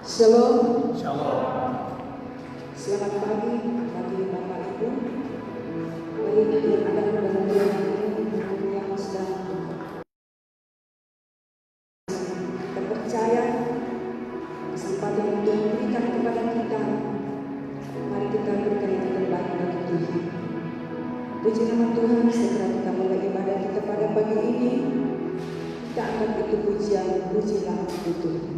Shalom. Shalom. Selamat pagi bagi Bapak Ibu, baik yang ada dalam bulan ini yang sedang terpercaya kesempatan yang Tuhan berikan kepada kita. Mari kita berikan yang terbaik bagi Tuhan. Puji nama Tuhan. Setelah kita mulai ibadah kita pada pagi ini, kita angkat itu pujian, pujilah Tuhan.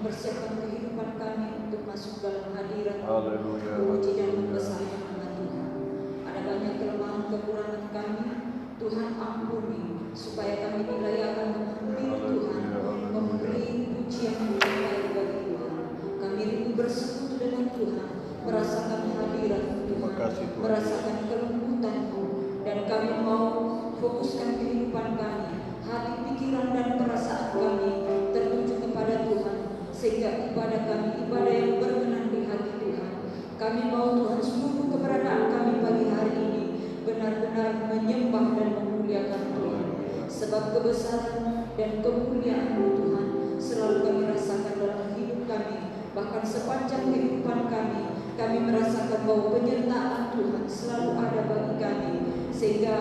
mempersiapkan kehidupan kami untuk masuk dalam hadirat Haleluya. puji dan membesarkan nama Tuhan. Ada banyak kelemahan kekurangan kami, Tuhan ampuni supaya kami dilayakan menghampiri Tuhan, memberi pujian yang terbaik bagi Tuhan. Kami rindu bersekutu dengan Tuhan, merasakan hadirat Tuhan, merasakan kelembutan-Mu, dan kami mau fokuskan kehidupan kami, hati, pikiran, dan perasaan kami tertuju kepada Tuhan, sehingga ibadah kami ibadah yang berkenan di hati Tuhan. Kami mau Tuhan seluruh keberadaan kami pagi hari ini benar-benar menyembah dan memuliakan Tuhan, sebab kebesaran dan kemuliaan-Mu Tuhan selalu kami rasakan dalam hidup kami. Bahkan sepanjang kehidupan kami merasakan bahwa penyertaan Tuhan selalu ada bagi kami, sehingga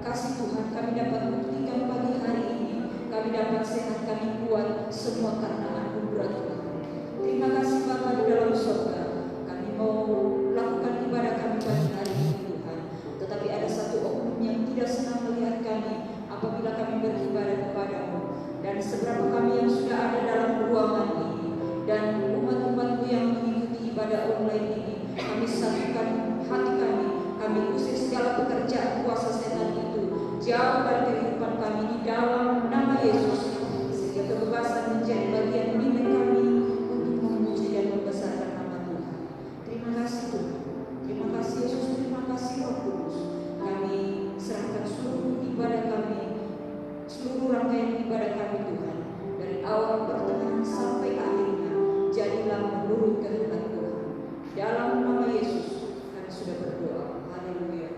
kasih Tuhan kami dapat buktikan pagi hari ini. Kami dapat sehat, kami kuat, semua karena anugerah Tuhan. Terima kasih Bapa di dalam surga. Kami mau lakukan ibadah kami pagi hari ini Tuhan, tetapi ada satu oknum yang tidak senang melihat kami apabila kami beribadah kepada-Mu. Dan seberapa kami yang sudah ada dalam ruangan ini dan umat-umat-Mu yang mengikuti ibadah online ini, kami satukan hati kami usir segala pekerjaan kuasa setan itu jauh dari kehidupan kami di dalam nama Yesus, sehingga kebebasan menjadi bagian milik kami untuk memuji dan membesarkan nama Tuhan. Terima kasih Tuhan, terima kasih Yesus, terima kasih Roh Kudus. Kami serahkan seluruh ibadah kami, seluruh rangkaian ibadah kami Tuhan, dari awal, pertengahan sampai akhirnya, jadilah menurut kehendak Tuhan. Dalam nama Yesus kami sudah berdoa. Haleluya.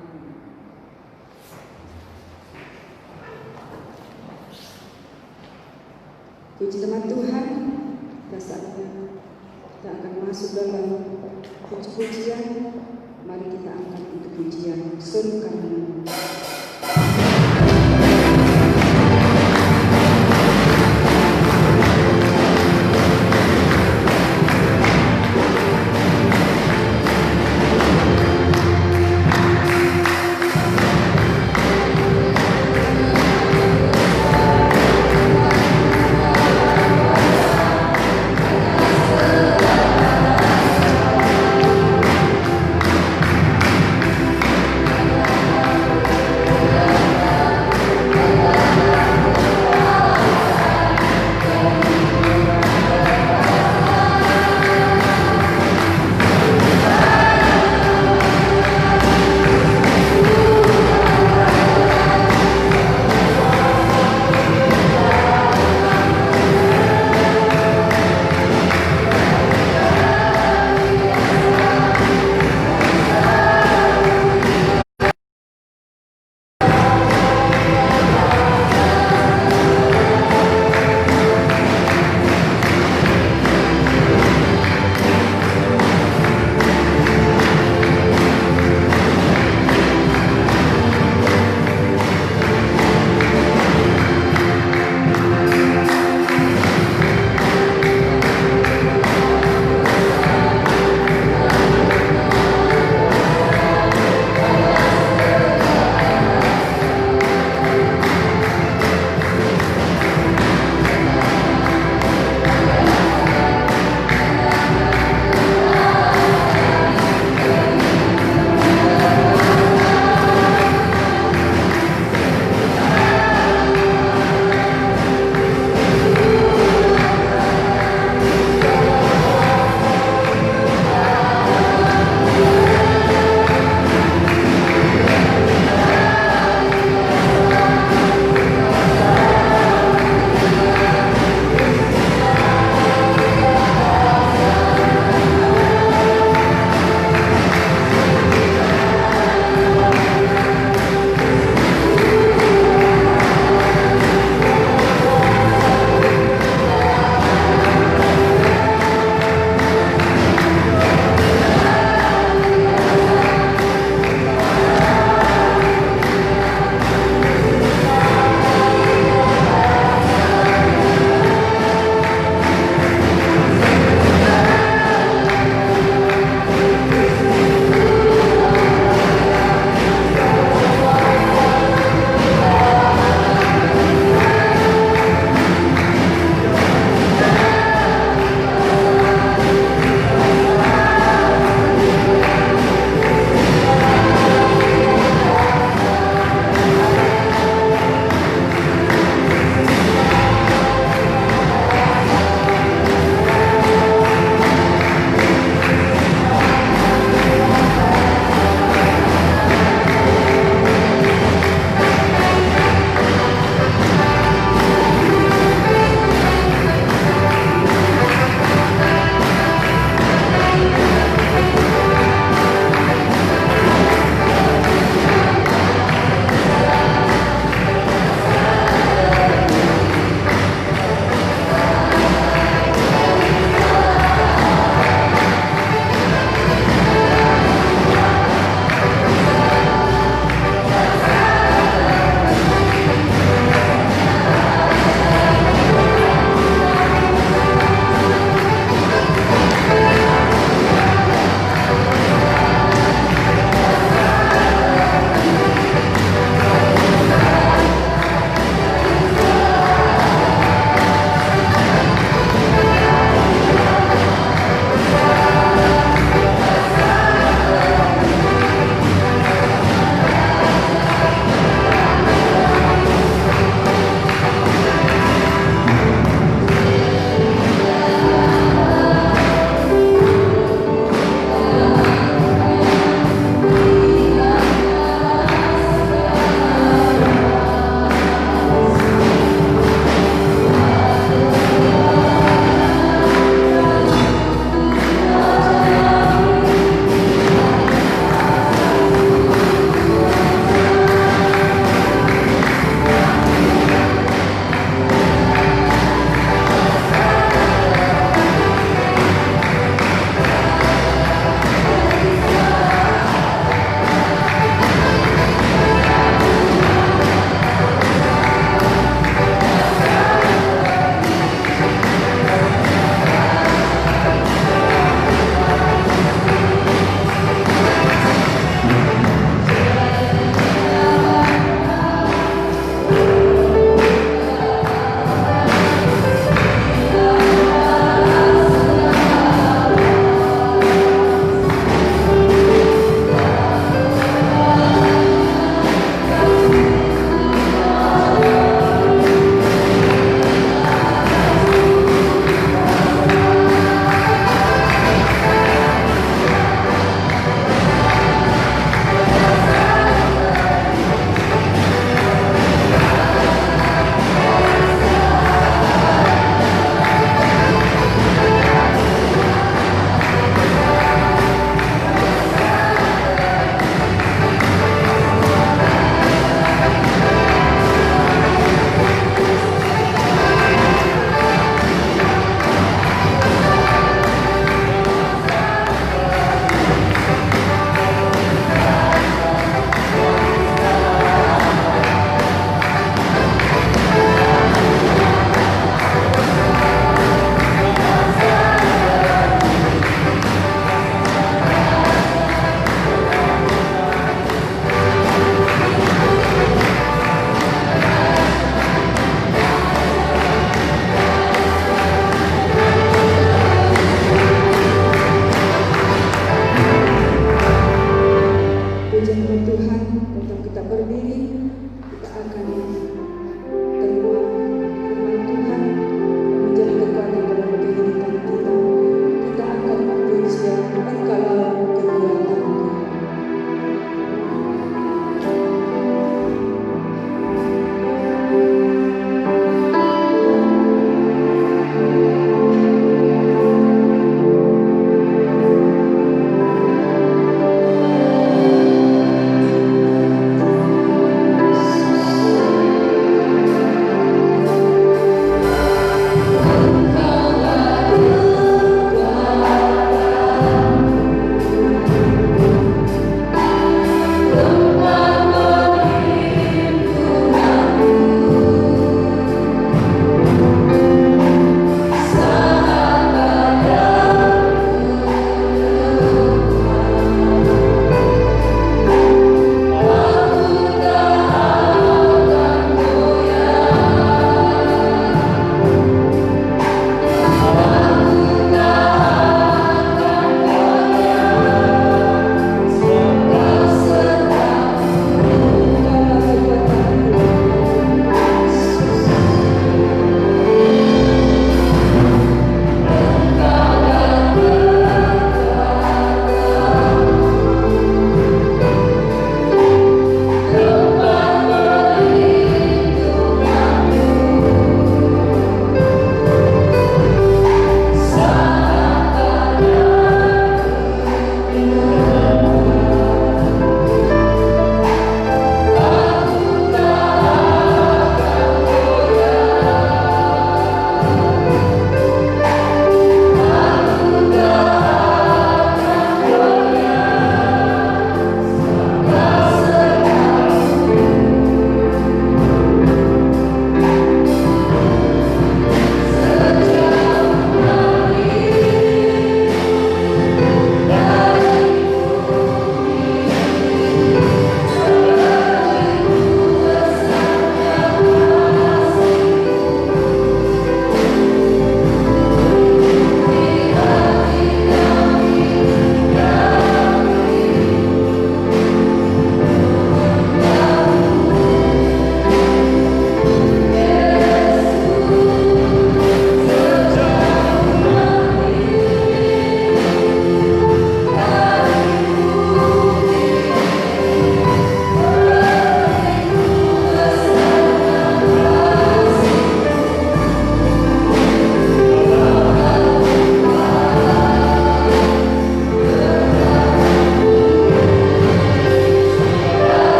Amin. Puji nama Tuhan. Pada saatnya kita akan masuk dalam puji-pujian. Mari kita angkat untuk pujian serukan nama.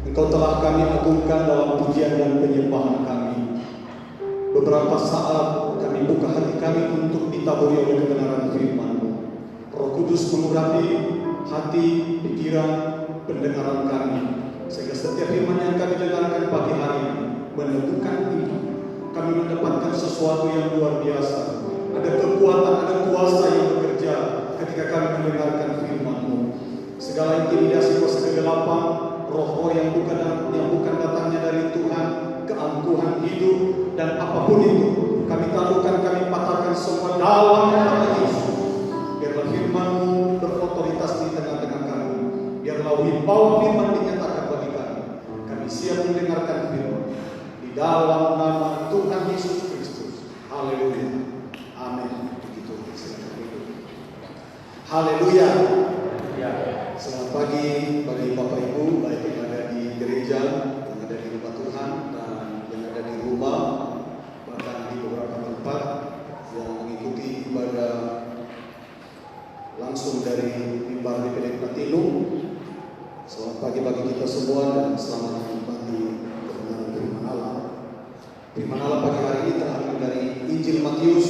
Engkau telah kami agungkan dalam pujian dan penyembahan kami. Beberapa saat kami buka hati kami untuk ditaburi oleh kebenaran firman-Mu. Roh Kudus mengurapi hati, pikiran, pendengaran kami, sehingga setiap firman yang kami dengarkan pagi hari ini meneguhkan iman. Kami mendapatkan sesuatu yang luar biasa. Ada kekuatan, ada kuasa yang bekerja ketika kami mendengarkan firman-Mu. Segala intimidasi kuasa kegelapan, roh-roh yang bukan datangnya dari Tuhan, keangkuhan hidup dan apapun itu, kami taklukkan, kami patahkan semua dalam nama Yesus. Biarlah firman-Mu berotoritas di tengah-tengah kami. Biarlah wibawa firman dinyatakan bagi kami. Kami siap mendengarkan firman di dalam nama Tuhan Yesus Kristus. Haleluya. Amin. Begitu. Haleluya. Selamat pagi bagi Bapak Ibu, baik yang ada di gereja, yang ada di rumah Tuhan, dan yang ada di rumah, bahkan di beberapa tempat yang mengikuti ibadah langsung dari mimbar DPD Platinum. Selamat pagi bagi kita semua dan selamat menikmati kebenaran firman Allah. Firman Allah pagi hari ini terambil dari Injil Matius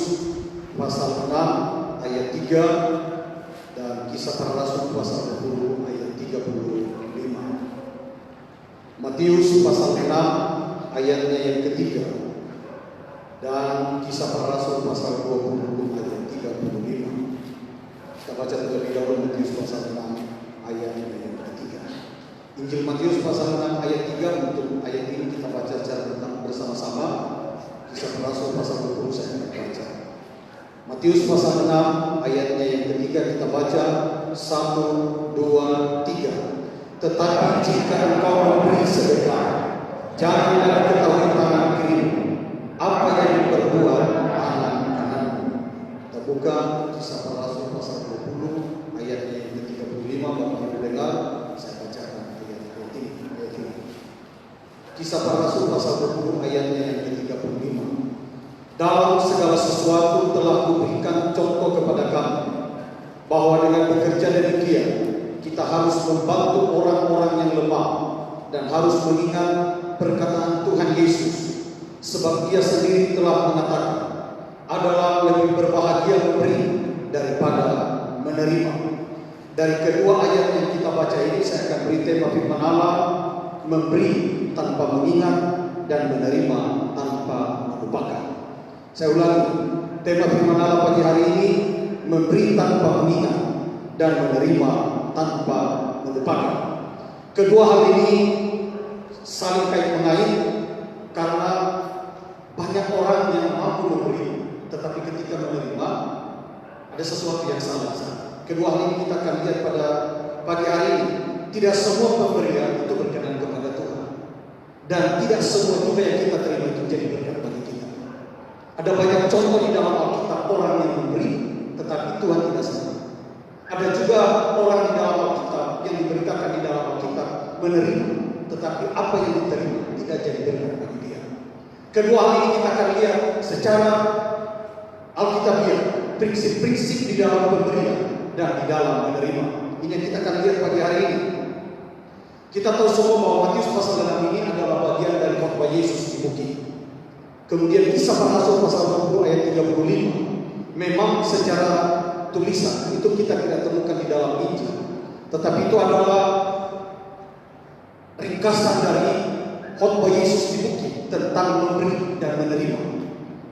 pasal 6 ayat 3 dan Kisah Para Rasul pasal 20 ayat 35. Matius pasal 6 ayatnya yang ketiga dan Kisah Para Rasul pasal 20 ayat 35. Kita baca terlebih dahulu Matius pasal 6 ayatnya yang ketiga. Injil Matius pasal 6 ayat 3, untuk ayat ini kita baca secara bersama-sama. Kisah Para Rasul pasal 20 saya akan baca. Matius pasal 6 ayatnya yang ketiga kita baca 1, 2, 3. Tetapi jika engkau memberi sedekah, janganlah ketahui tangan kiri apa yang diperbuat tangan kananmu. Kita buka Kisah Para Rasul pasal 20 ayatnya yang ke-35. Bapak Ibu dengar, saya bacakan ayat ini. Kisah Para Rasul pasal 20 ayatnya yang ke-35. Dalam segala sesuatu telah kuberikan contoh kepada kamu, bahwa dengan bekerja demikian kita harus membantu orang-orang yang lemah dan harus mengingat perkataan Tuhan Yesus, sebab Ia sendiri telah mengatakan, adalah lebih berbahagia memberi daripada menerima. Dari kedua ayat yang kita baca ini saya akan beri tema firman Allah, memberi tanpa mengingat dan menerima tanpa melupakan. Saya ulangi, tema firman Allah pagi hari ini, memberi tanpa mengingat dan menerima tanpa melupakan. Kedua hal ini saling kait-mengait karena banyak orang yang mampu memberi, tetapi ketika menerima ada sesuatu yang salah. Kedua hal ini kita akan lihat pada pagi hari ini. Tidak semua pemberian itu berkenan kepada Tuhan, dan tidak semua juga yang kita terima itu jadi berkat bagi kita. Ada banyak contoh di dalam Alkitab orang yang memberi, tetapi Tuhan tidak senang. Ada juga orang di dalam Alkitab yang diberitakan di dalam Alkitab menerima, tetapi apa yang diterima tidak jadi berkat bagi dia. Kedua hal ini kita akan lihat secara Alkitabiah, prinsip-prinsip di dalam pemberian dan di dalam menerima. Ini yang kita akan lihat pagi hari ini. Kita tahu semua bahwa Matius pasal 6 ini adalah bagian dari khotbah Yesus di bukit. Kemudian Kisah Para Rasul pasal 20 ayat 35. Memang secara tulisan itu kita tidak temukan di dalam Injil, tetapi itu adalah ringkasan dari khotbah Yesus di bukit tentang memberi dan menerima.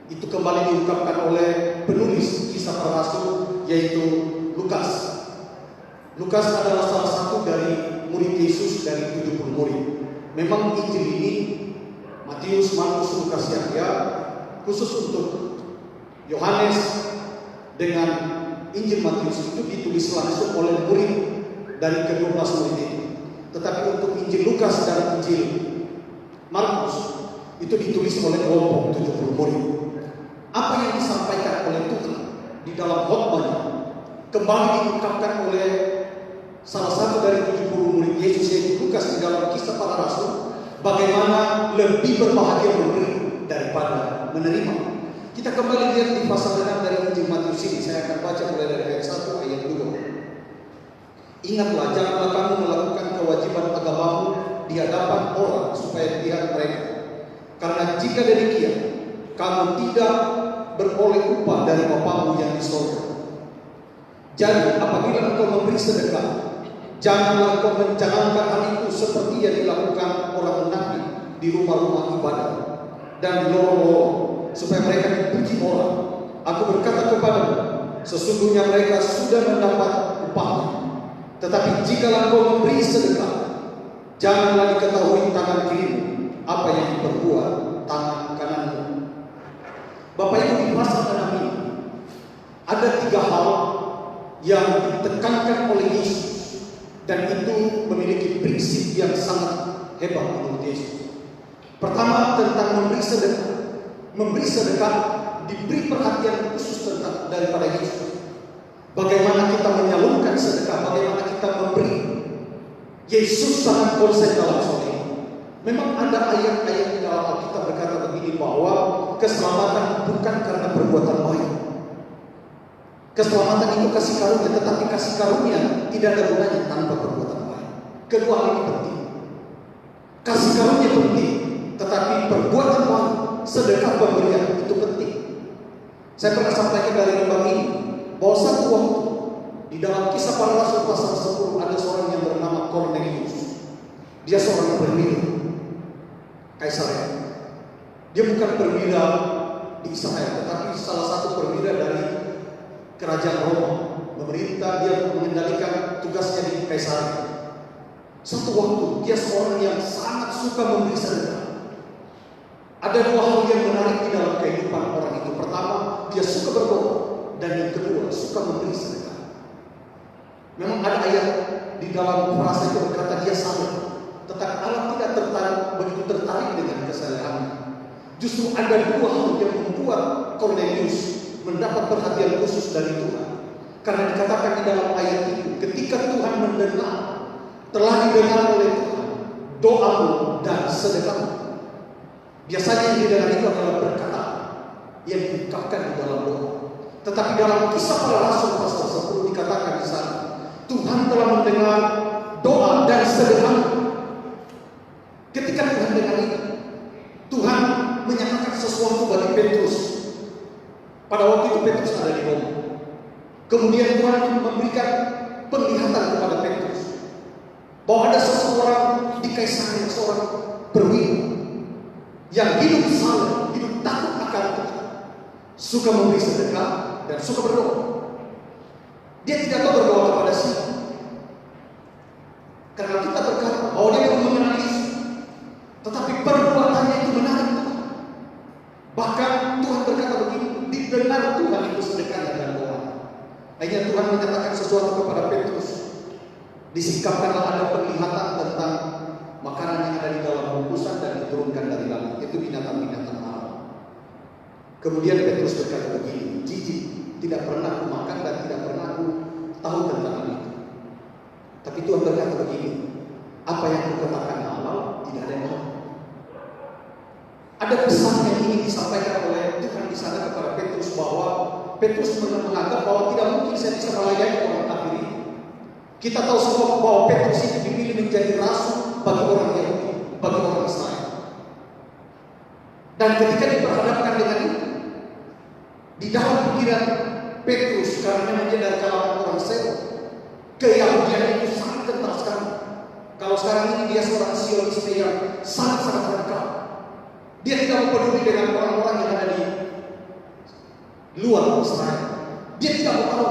Itu kembali diungkapkan oleh penulis Kisah Para Rasul, yaitu Lukas. Lukas adalah salah satu dari murid Yesus dari 70 murid. Memang Injil ini Matius, Markus, Lukas, Yahya khusus untuk Yohanes dengan Injil Matius itu ditulis langsung oleh murid dari ke-12 murid itu. Tetapi untuk Injil Lukas dan Injil Markus itu ditulis oleh kelompok 70 murid. Apa yang disampaikan oleh Tuhan di dalam khotbahnya kembali diungkapkan oleh salah satu dari 70 murid Yesus, yaitu Lukas, di dalam Kisah Para Rasul. Bagaimana lebih berbahagia memberi daripada menerima. Kita kembali lihat di pasal 6 dari Injil Matius ini. Saya akan baca mulai dari ayat 1 ayat 2. Ingatlah, janganlah kamu melakukan kewajiban agamamu di hadapan orang supaya dilihat mereka. Karena jika demikian, kamu tidak beroleh upah dari Bapamu yang di sorga. Jadi apabila engkau memberi sedekah, janganlah engkau mencanangkan hal itu seperti yang dilakukan orang munafik di rumah-rumah ibadah dan di lorong-lorong, supaya mereka dipuji orang. Aku berkata kepadamu, sesungguhnya mereka sudah mendapat upahnya. Tetapi jikalau engkau memberi sedekah, janganlah diketahui tangan kirimu apa yang diperbuat tangan kananmu. Bapak Ibu, di pasal 6 ini ada 3 hal yang ditekankan oleh Yesus, dan itu memiliki prinsip yang sangat hebat menurut Yesus. Pertama, tentang memberi sedekah. Memberi sedekah diberi perhatian khusus tentang daripada Yesus. Bagaimana kita menyalurkan sedekah, bagaimana kita memberi. Yesus sangat konsen dalam soal ini. Memang ada ayat-ayat di dalam Alkitab berkata begini, bahwa keselamatan bukan karena perbuatan baik. Keselamatan itu kasih karunia, tetapi kasih karunia tidak ada gunanya tanpa perbuatan baik. Kedua hal ini penting. Kasih karunia penting, tetapi perbuatan baik, sedekah pemberian itu penting. Saya pernah sampaikan dari lembang ini bahwa satu waktu di dalam Kisah Para Rasul pasal 10 ada seorang yang bernama Cornelius. Dia seorang perwira Kaisarea. Dia bukan perwira di Israel, tetapi salah satu perwira dari kerajaan Roma. Memerintah, dia mengendalikan tugasnya di Kaisarea. Satu waktu dia seorang yang sangat suka memberi sedekah. Ada 2 hal yang menarik di dalam kehidupan orang itu. Pertama, dia suka berdoa, dan yang kedua, suka memberi sedekah. Memang ada ayat di dalam frasa itu berkata dia sabar, tetapi Allah tidak begitu tertarik dengan kesalehannya. Justru ada 2 hal yang membuat Cornelius mendapat perhatian khusus dari Tuhan. Karena dikatakan di dalam ayat itu, ketika Tuhan mendengar, telah didengar oleh Tuhan doamu dan sedekahmu. Biasanya yang didengar itu adalah berkata yang diungkapkan di dalam doa. Tetapi dalam Kisah Para Rasul pasal 10 dikatakan di sana, Tuhan telah mendengar doa dan sedekahmu. Ketika Tuhan dengar itu, Tuhan menyatakan sesuatu bagi Petrus. Pada waktu itu Petrus ada di Roma. Kemudian Tuhan memberikan penglihatan kepada Petrus bahwa ada seseorang di Kaisarea, seorang perwira yang hidup saleh, hidup takut akan Tuhan, suka memberi sedekah dan suka berdoa. Dia tidak tahu berdoa kepada siapa. Karena kita berkata bahwa dia belum mengenal Yesus, tetapi perbuatannya itu menarik Tuhan. Bahkan Tuhan berkata begini, didengar Tuhan itu sedekahnya dan doa. Akhirnya Tuhan menyatakan sesuatu kepada Petrus. Disingkapkanlah ada penglihatan tentang makanan yang ada di dalam bungkusan dan diturunkan dari langit. Itu binatang-binatang alam. Kemudian Petrus berkata begini, jijik, tidak pernah aku makan dan tidak pernah aku tahu tentang hal itu. Tapi Tuhan berkata begini, apa yang aku katakan halal, tidak ada yang halal. Ada pesan yang ingin disampaikan oleh Tuhan di sana kepada Petrus, bahwa Petrus menganggap bahwa tidak mungkin saya bisa melayani orang kafir ini. Kita tahu semua bahwa Petrus ini dipilih menjadi rasul bagi orang Yahudi, bagi orang Israel. Dan ketika diperhadapkan dengan itu, di dalam pikiran Petrus, karena dia dari kalangan orang Seol, keyahudian itu sangat kental sekali. Kalau sekarang ini dia seorang Sionis yang sangat-sangat radikal. Dia tidak peduli dengan orang-orang yang ada di luar Israel. Dia tidak mau tahu.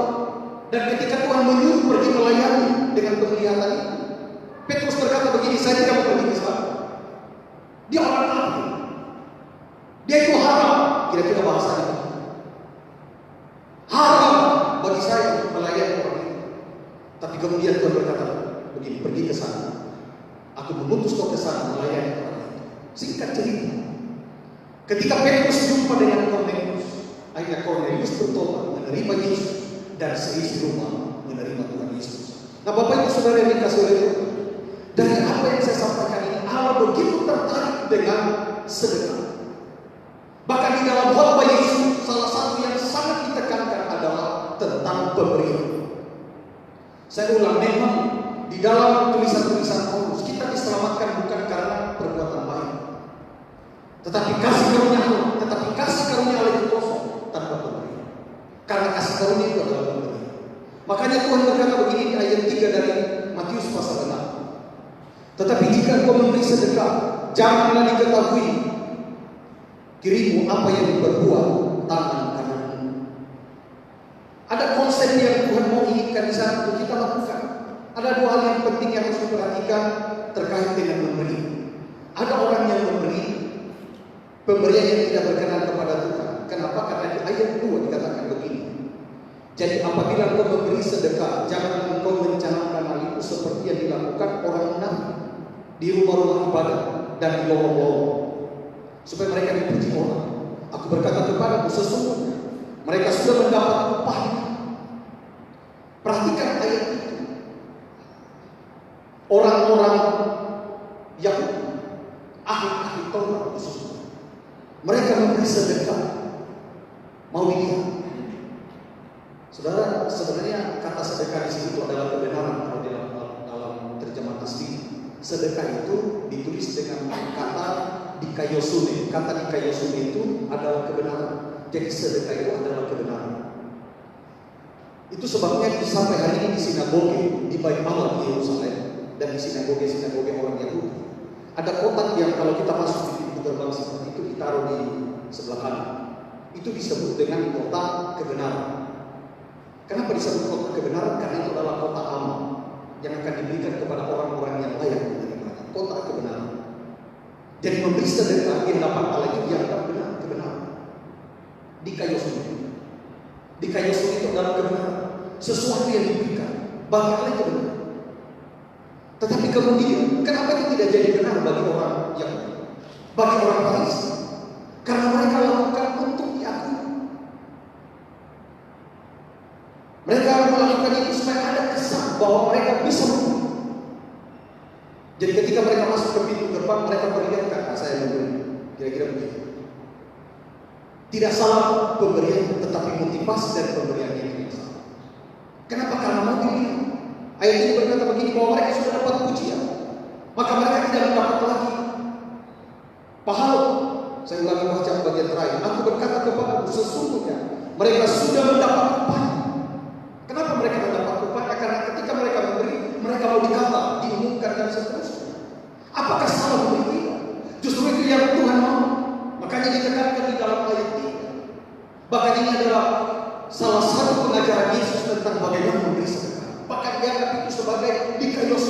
Dan ketika Tuhan menyuruh pergi melayani dengan penglihatan itu, Petrus berkata begini, saya tidak mau pergi ke sana. Dia orang kafir. Dia itu haram. Kira-kira bahasanya haram bagi saya melayani orang itu. Tapi kemudian Tuhan berkata begini, pergi ke sana. Aku mengutus kau ke sana melayani orang itu. Singkat cerita, ketika Petrus jumpa dengan Cornelius, akhirnya Cornelius bertobat, menerima Yesus, dan seisi rumah menerima Tuhan Yesus. Nah, Bapak Ibu Saudara yang dikasihi oleh Tuhan, dari apa yang saya sampaikan ini, Allah begitu tertarik dengan sedekah. Bahkan di dalam khotbah Yesus, salah satu yang sangat ditekankan adalah tentang pemberian. Saya ulang, memang di dalam tulisan-tulisan Paulus kita diselamatkan bukan karena perbuatan baik, tetapi kasih karunia Allah, Allah itu kosong tanpa pemberi. Karena kasih karunia itu adalah pemberi. Makanya Tuhan berkata begini di ayat 3 dari Matius pasal 6. Tetapi jika engkau memberi sedekah, janganlah diketahui kirimu apa yang diperbuat tangan kananmu. Ada konsep yang Tuhan mau inginkan di sana untuk kita lakukan. Ada dua hal yang penting yang harus diperhatikan terkait dengan memberi. Ada orang yang memberi pemberian yang tidak berkenan kepada Tuhan. Kenapa? Karena di ayat 2 dikatakan begini. Jadi apabila engkau memberi sedekah, jangan engkau mencanangkan hal itu seperti yang dilakukan orang munafik di rumah-rumah ibadah dan di lorong-lorong, supaya mereka dipuji orang. Aku berkata kepadamu, sesungguhnya mereka sudah mendapat upahnya. Perhatikan ayat itu. Orang-orang Yahudi, ahli Taurat khususnya, mereka memberi sedekah. Mau dilihat, saudara, sebenarnya kata sedekah di sini itu adalah kebenaran. Kalau dalam terjemahan asli, sedekah itu ditulis dengan kata dikayosune. Kata dikayosune itu adalah kebenaran. Jadi sedekah itu adalah kebenaran. Itu sebabnya sampai hari ini di sinagoge di Bait Allah di Yerusalem dan di sinagoge orang Yahudi, ada kotak yang kalau kita masuk di pintu gerbang seperti itu ditaruh di sebelah kanan. Itu disebut dengan kotak kebenaran. Kenapa disebut kotak kebenaran? Karena itu adalah kotak amal yang akan diberikan kepada orang-orang yang layak menerimanya. Kotak kebenaran. Jadi memberi sedekah yang dapat Allah itu dianggap benar, kebenaran. Di kayu suri itu adalah kebenaran. Sesuatu yang diberikan bagi Allah itu benar. Tetapi kemudian kenapa itu tidak jadi benar bagi orang Yahudi, bagi orang Farisi? Karena mereka lakukan untuk diakui. Mereka melakukan itu supaya ada kesan bahwa mereka bisa memberi. Jadi ketika mereka masuk ke pintu gerbang, mereka perlihatkan, saya memberi. Kira-kira begitu. Tidak salah pemberian, tetapi motivasi dari pemberian itu yang salah. Kenapa? Karena mau dilihat. Ayat ini berkata begini, bahwa mereka sudah dapat pujian, maka mereka tidak mendapat lagi pahala. Saya ulangi baca bagian terakhir. Aku berkata kepadamu, sesungguhnya mereka sudah mendapat upah. Kenapa mereka mendapat upahnya? Karena ketika mereka memberi, mereka mau dikata, diumumkan dan seterusnya. Apakah salah memberi? Justru itu yang Tuhan mau. Makanya ditekankan di dalam ayat 3. Bahkan ini adalah salah satu pengajaran Yesus tentang bagaimana memberi sedekah. Bahkan dianggap itu sebagai dikayos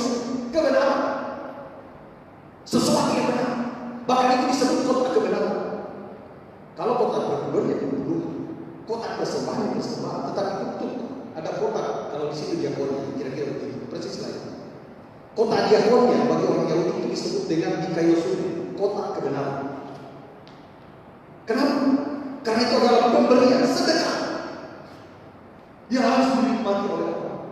kebenaran, sesuatu yang benar. Bahkan itu disebut kotak kebenaran. Kalau kotak berkeluar ya berkeluar, kotak persembahan. Tetapi untuk ada kotak, kalau di situ diakonnya, kira-kira begitu, persis lain. Kotak diakonnya bagi orang Yahudi itu disebut dengan dikayosune, kotak kebenaran. Kenapa? Karena itu adalah pemberian sedekah yang harus dinikmati oleh orang.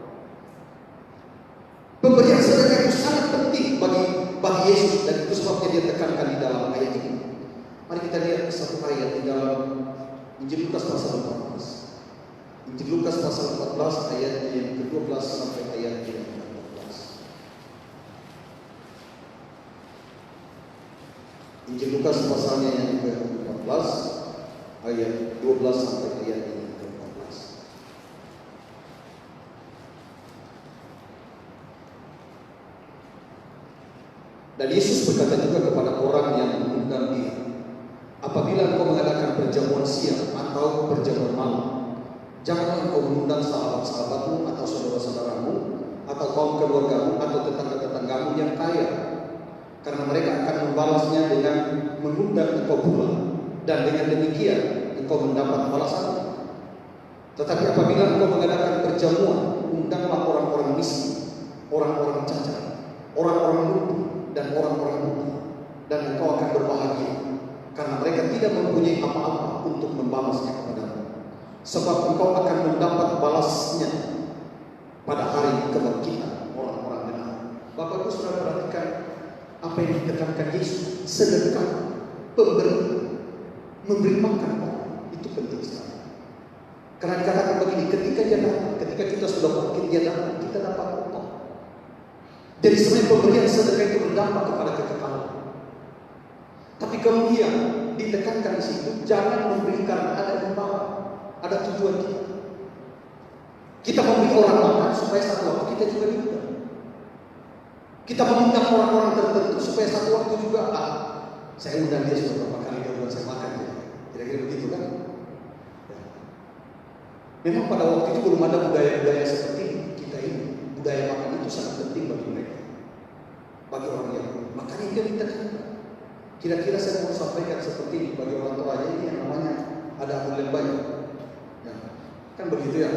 Pemberian sedekah itu sangat penting bagi Yesus, dan itu sebabnya dia tekankan di dalam ayat ini. Mari kita lihat satu ayat di dalam Injil Lukas pasal 14. Injil Lukas pasal 14 ayat yang ke-12 sampai ayat yang ke-14. Injil Lukas pasalnya yang ke-14 ayat 12 sampai ayat yang ke-14. Dan Yesus berkata juga kepada orang yang mengundang dia, apabila engkau mengadakan perjamuan siang atau perjamuan malam, janganlah engkau mengundang sahabat-sahabatmu atau saudara-saudaramu atau kaum keluargamu atau tetangga-tetanggamu yang kaya, karena mereka akan membalasnya dengan mengundang engkau pula, dan dengan demikian engkau mendapat balasan. Tetapi apabila engkau mengadakan perjamuan, undanglah orang-orang miskin, orang-orang cacat, orang-orang lumpuh, dan orang-orang buta, dan engkau akan berbahagia, karena mereka tidak mempunyai apa-apa untuk membalasnya kepadamu, sebab engkau akan mendapat balasnya pada hari kebangkitan orang-orang benar. Bapak Ibu sudah perhatikan apa yang ditekankan Yesus, sedekah, memberi makan orang, itu penting sekali. Karena dikatakan begini, ketika dia datang, ketika kita sudah bangkit dia datang, kita dapat upah. Jadi sebenarnya pemberian sedekah itu berdampak kepada kekekalan. Tapi kemudian ditekankan di situ, jangan memberi karena ada imbalan, ada tujuan kita. Kita memberi orang makan supaya satu waktu kita juga diundang. Kita mengundang orang-orang tertentu supaya satu waktu juga saya undang dia sudah berapa kali dia buat saya makan. Kira-kira begitu kan? Memang pada waktu itu belum ada budaya-budaya seperti kita ini. Budaya makan itu sangat penting bagi mereka, bagi orang yang makanya dia ditekankan. Kira-kira saya mau sampaikan seperti ini bagi orang tua ini yang namanya ada amal banyak. Ya, kan begitu ya.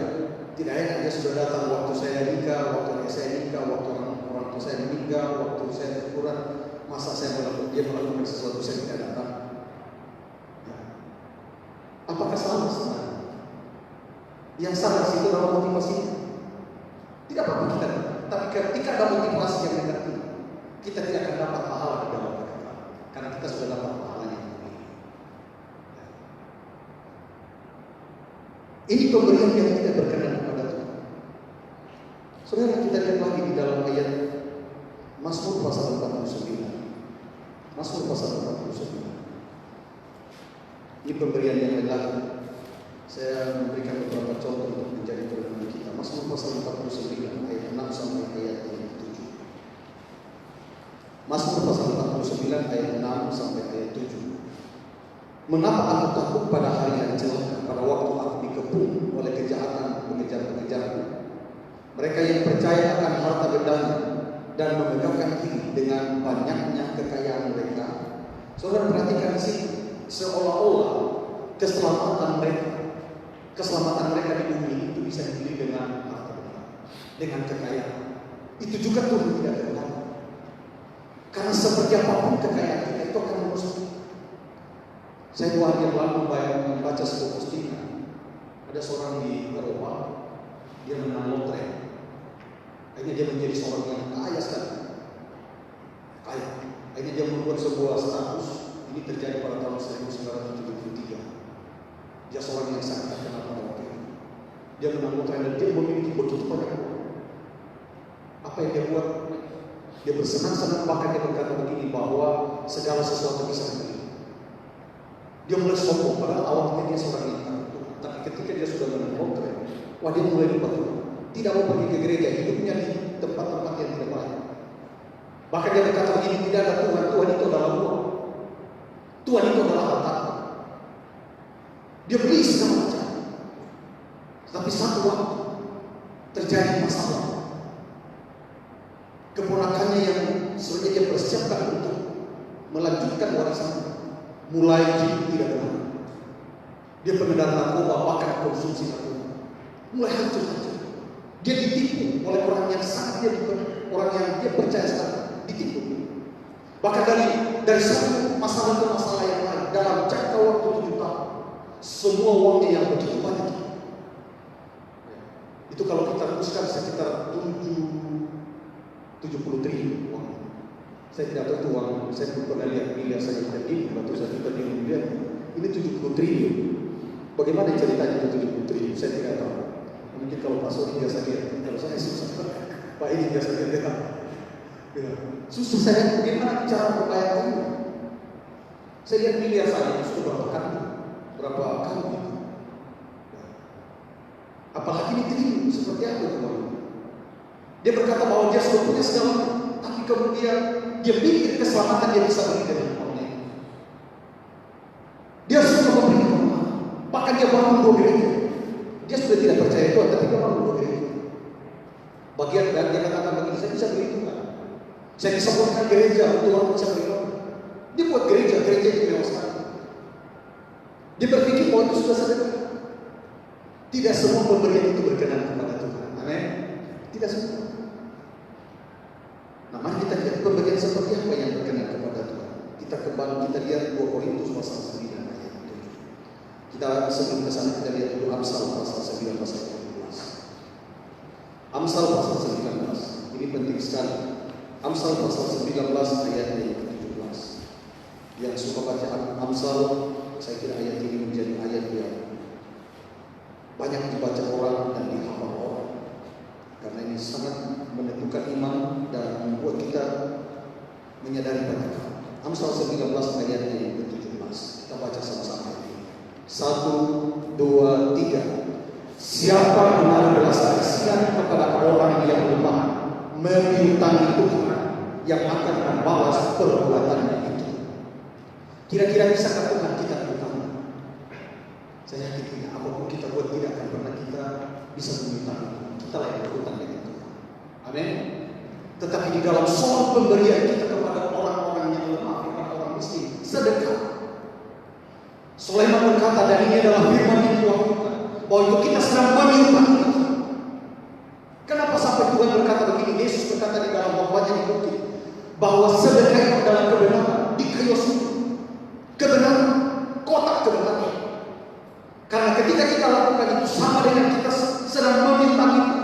Tidak enak dia sudah datang waktu saya nikah, waktu saya nikah, waktu orang tua saya meninggal, waktu saya berkurang, masa saya melakukan sesuatu saya tidak datang. Ya. Apakah salah sebenarnya? Yang salah itu adalah motivasi. Tidak apa-apa kita, tapi ketika ada motivasi yang negatif, kita tidak akan dapat pahala di dalam kekekalan, karena kita sudah dapat pahalanya. Ini pemberian yang tidak berkenan kepada Tuhan. Saudara, kita lihat lagi di dalam ayat Mazmur pasal 49. Mazmur pasal 49. Ini pemberian yang lagi. Saya memberikan beberapa contoh untuk menjadi perenungan kita. Mazmur pasal 49 ayat 6 sampai ayat 7. Mazmur pasal 49 ayat 6 sampai ayat 7. Mengapa aku takut pada hari-hari celaka, pada waktu aku dikepung oleh kejahatan pengejar-pengejarku? Mereka yang percaya akan harta bendanya dan memegahkan diri dengan banyaknya kekayaan mereka. Saudara perhatikan di sini, seolah-olah keselamatan mereka di bumi itu bisa dibeli dengan harta benda, dengan kekayaan. Itu juga Tuhan tidak kenal. Karena seperti apapun kekayaan kita itu akan merusak. Saya 2 hari yang lalu membaca sebuah postingan. Ada seorang di Eropa, dia menang lotre. Akhirnya dia menjadi seorang yang kaya sekali. Kaya. Akhirnya dia membuat sebuah status. Ini terjadi pada tahun 1973. Dia seorang yang sangat terkenal pada waktu itu. Dia menang lotre dan dia memiliki begitu banyak uang. Apa yang dia buat? Dia bersenang-senang, bahkan dia berkata begini bahwa segala sesuatu bisa dibeli. Dia mulai sombong, padahal awalnya dia seorang yang taat. Tapi ketika dia sudah menang lotre, wah dia mulai lupa Tuhan. Tidak mau pergi ke gereja, hidupnya di tempat-tempat yang tidak baik. Bahkan dia berkata begini, tidak ada Tuhan, Tuhan itu adalah uang. Tuhan itu adalah harta. Dia beli segala macam. Tapi satu waktu terjadi masalah. Keponakannya yang sebenarnya dia persiapkan untuk melanjutkan warisan mulai tidak benar. Dia pengedar narkoba, bahkan konsumsi narkoba. Mulai hancur-hancur. Dia ditipu oleh orang yang sangat orang yang dia percaya sekali, ditipu. Bahkan dari satu masalah ke masalah yang lain dalam jangka waktu 7 tahun, semua uangnya yang begitu banyak. Itu kalau kita rumuskan sekitar 70 triliun uang. Saya tidak tahu itu uang, saya belum pernah lihat miliar saja tadi, atau 1 triliun miliar. Ini 70 triliun. Bagaimana ceritanya itu 70 triliun? Saya tidak tahu. Mungkin kalau Pak Soni biasa lihat, kalau saya susah. Pak ini biasa lihat ya. Susah saya bagaimana cara membayarkannya. Saya lihat miliar saja itu sudah berapa kali gitu. Apalagi ini triliun seperti apa teman? Dia berkata bahwa dia sudah punya segala, tapi kemudian dia pikir keselamatan dia bisa beri dengan uangnya. Dia sudah memberi rumah, bahkan dia bangun 2 gereja. Dia sudah tidak percaya Tuhan, tapi dia bangun 2 gereja. Bagian dan dia katakan begini, saya bisa beri Tuhan. Saya bisa buatkan gereja untuk orang bisa beri Tuhan. Dia buat gereja itu mewah sekali. Dia berpikir bahwa itu sudah sedekah. Tidak semua pemberian itu berkenan kepada Tuhan. Amin. Tidak semua. Nah, mari kita lihat pemberian seperti apa yang berkenan kepada Tuhan. Kita kembali, kita lihat 2 Korintus pasal 9 ayat 7. Kita sebelum ke sana kita lihat dulu Amsal pasal 9 pasal 17. Amsal pasal 19. Ini penting sekali. Amsal pasal 19 ayat yang ke-17. Yang suka baca Amsal, saya kira ayat ini menjadi ayat yang banyak dibaca orang dan dihafal orang. Karena ini sangat menentukan iman dan membuat kita menyadari banyak hal. Amsal 19 ayat yang ke-17. Kita baca sama-sama ini. 1, 2, 3. Siapa menaruh belas kasihan kepada orang yang lemah, menghutangi Tuhan yang akan membalas perbuatannya itu. Kira-kira bisakah Tuhan kita berhutang? Saya yakin tidak. Apapun kita buat tidak akan pernah kita bisa menghutangi. Kita lah yang berhutang dengan Tuhan. Amin. Tetapi di dalam soal pemberian kita kepada orang-orang yang lemah, orang-orang miskin, sedekah. Sulaiman berkata, dan ini adalah firman yang Tuhan bukan, bahwa itu kita sedang menyumbang. Kenapa sampai Tuhan berkata begini? Yesus berkata di dalam khotbahnya di bukit, bahwa sedekah itu adalah kebenaran di kios itu. Kebenaran, kotak kebenaran. Karena ketika kita lakukan itu sama dengan kita sedang meminta itu.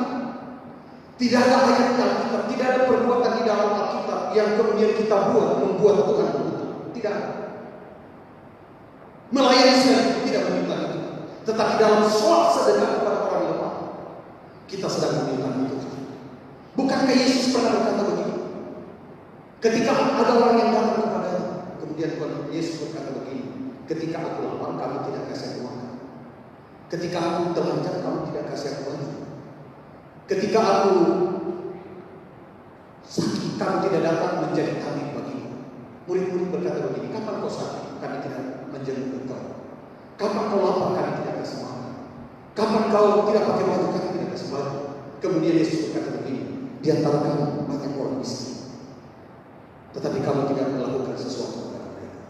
Tidak ada ayat Alkitab, tidak ada perbuatan di dalam Alkitab yang kemudian kita buat membuat Tuhan berhutang. Tidak ada. Melayani sekali tidak meminta itu. Tetapi dalam soal sedekah kepada orang lemah, kita sedang meminta itu. Bukankah Yesus pernah berkata begini? Ketika ada orang yang datang kepadanya, kemudian Yesus berkata begini, ketika aku lapar, kamu tidak kasih aku makan. Ketika aku telanjang, kamu tidak kasih aku baju. Ketika aku sakit, kamu tidak datang menjadi tabib bagiku. Murid-murid berkata begini, kapan kau sakit? Kami tidak menjenguk engkau. Kapan kau lapar? Kami tidak kasih makan. Kapan kau tidak pakai baju? Kami tidak kasih baju. Kemudian Yesus berkata begini, di antara kamu banyak orang miskin, tetapi kamu tidak melakukan sesuatu kepada mereka.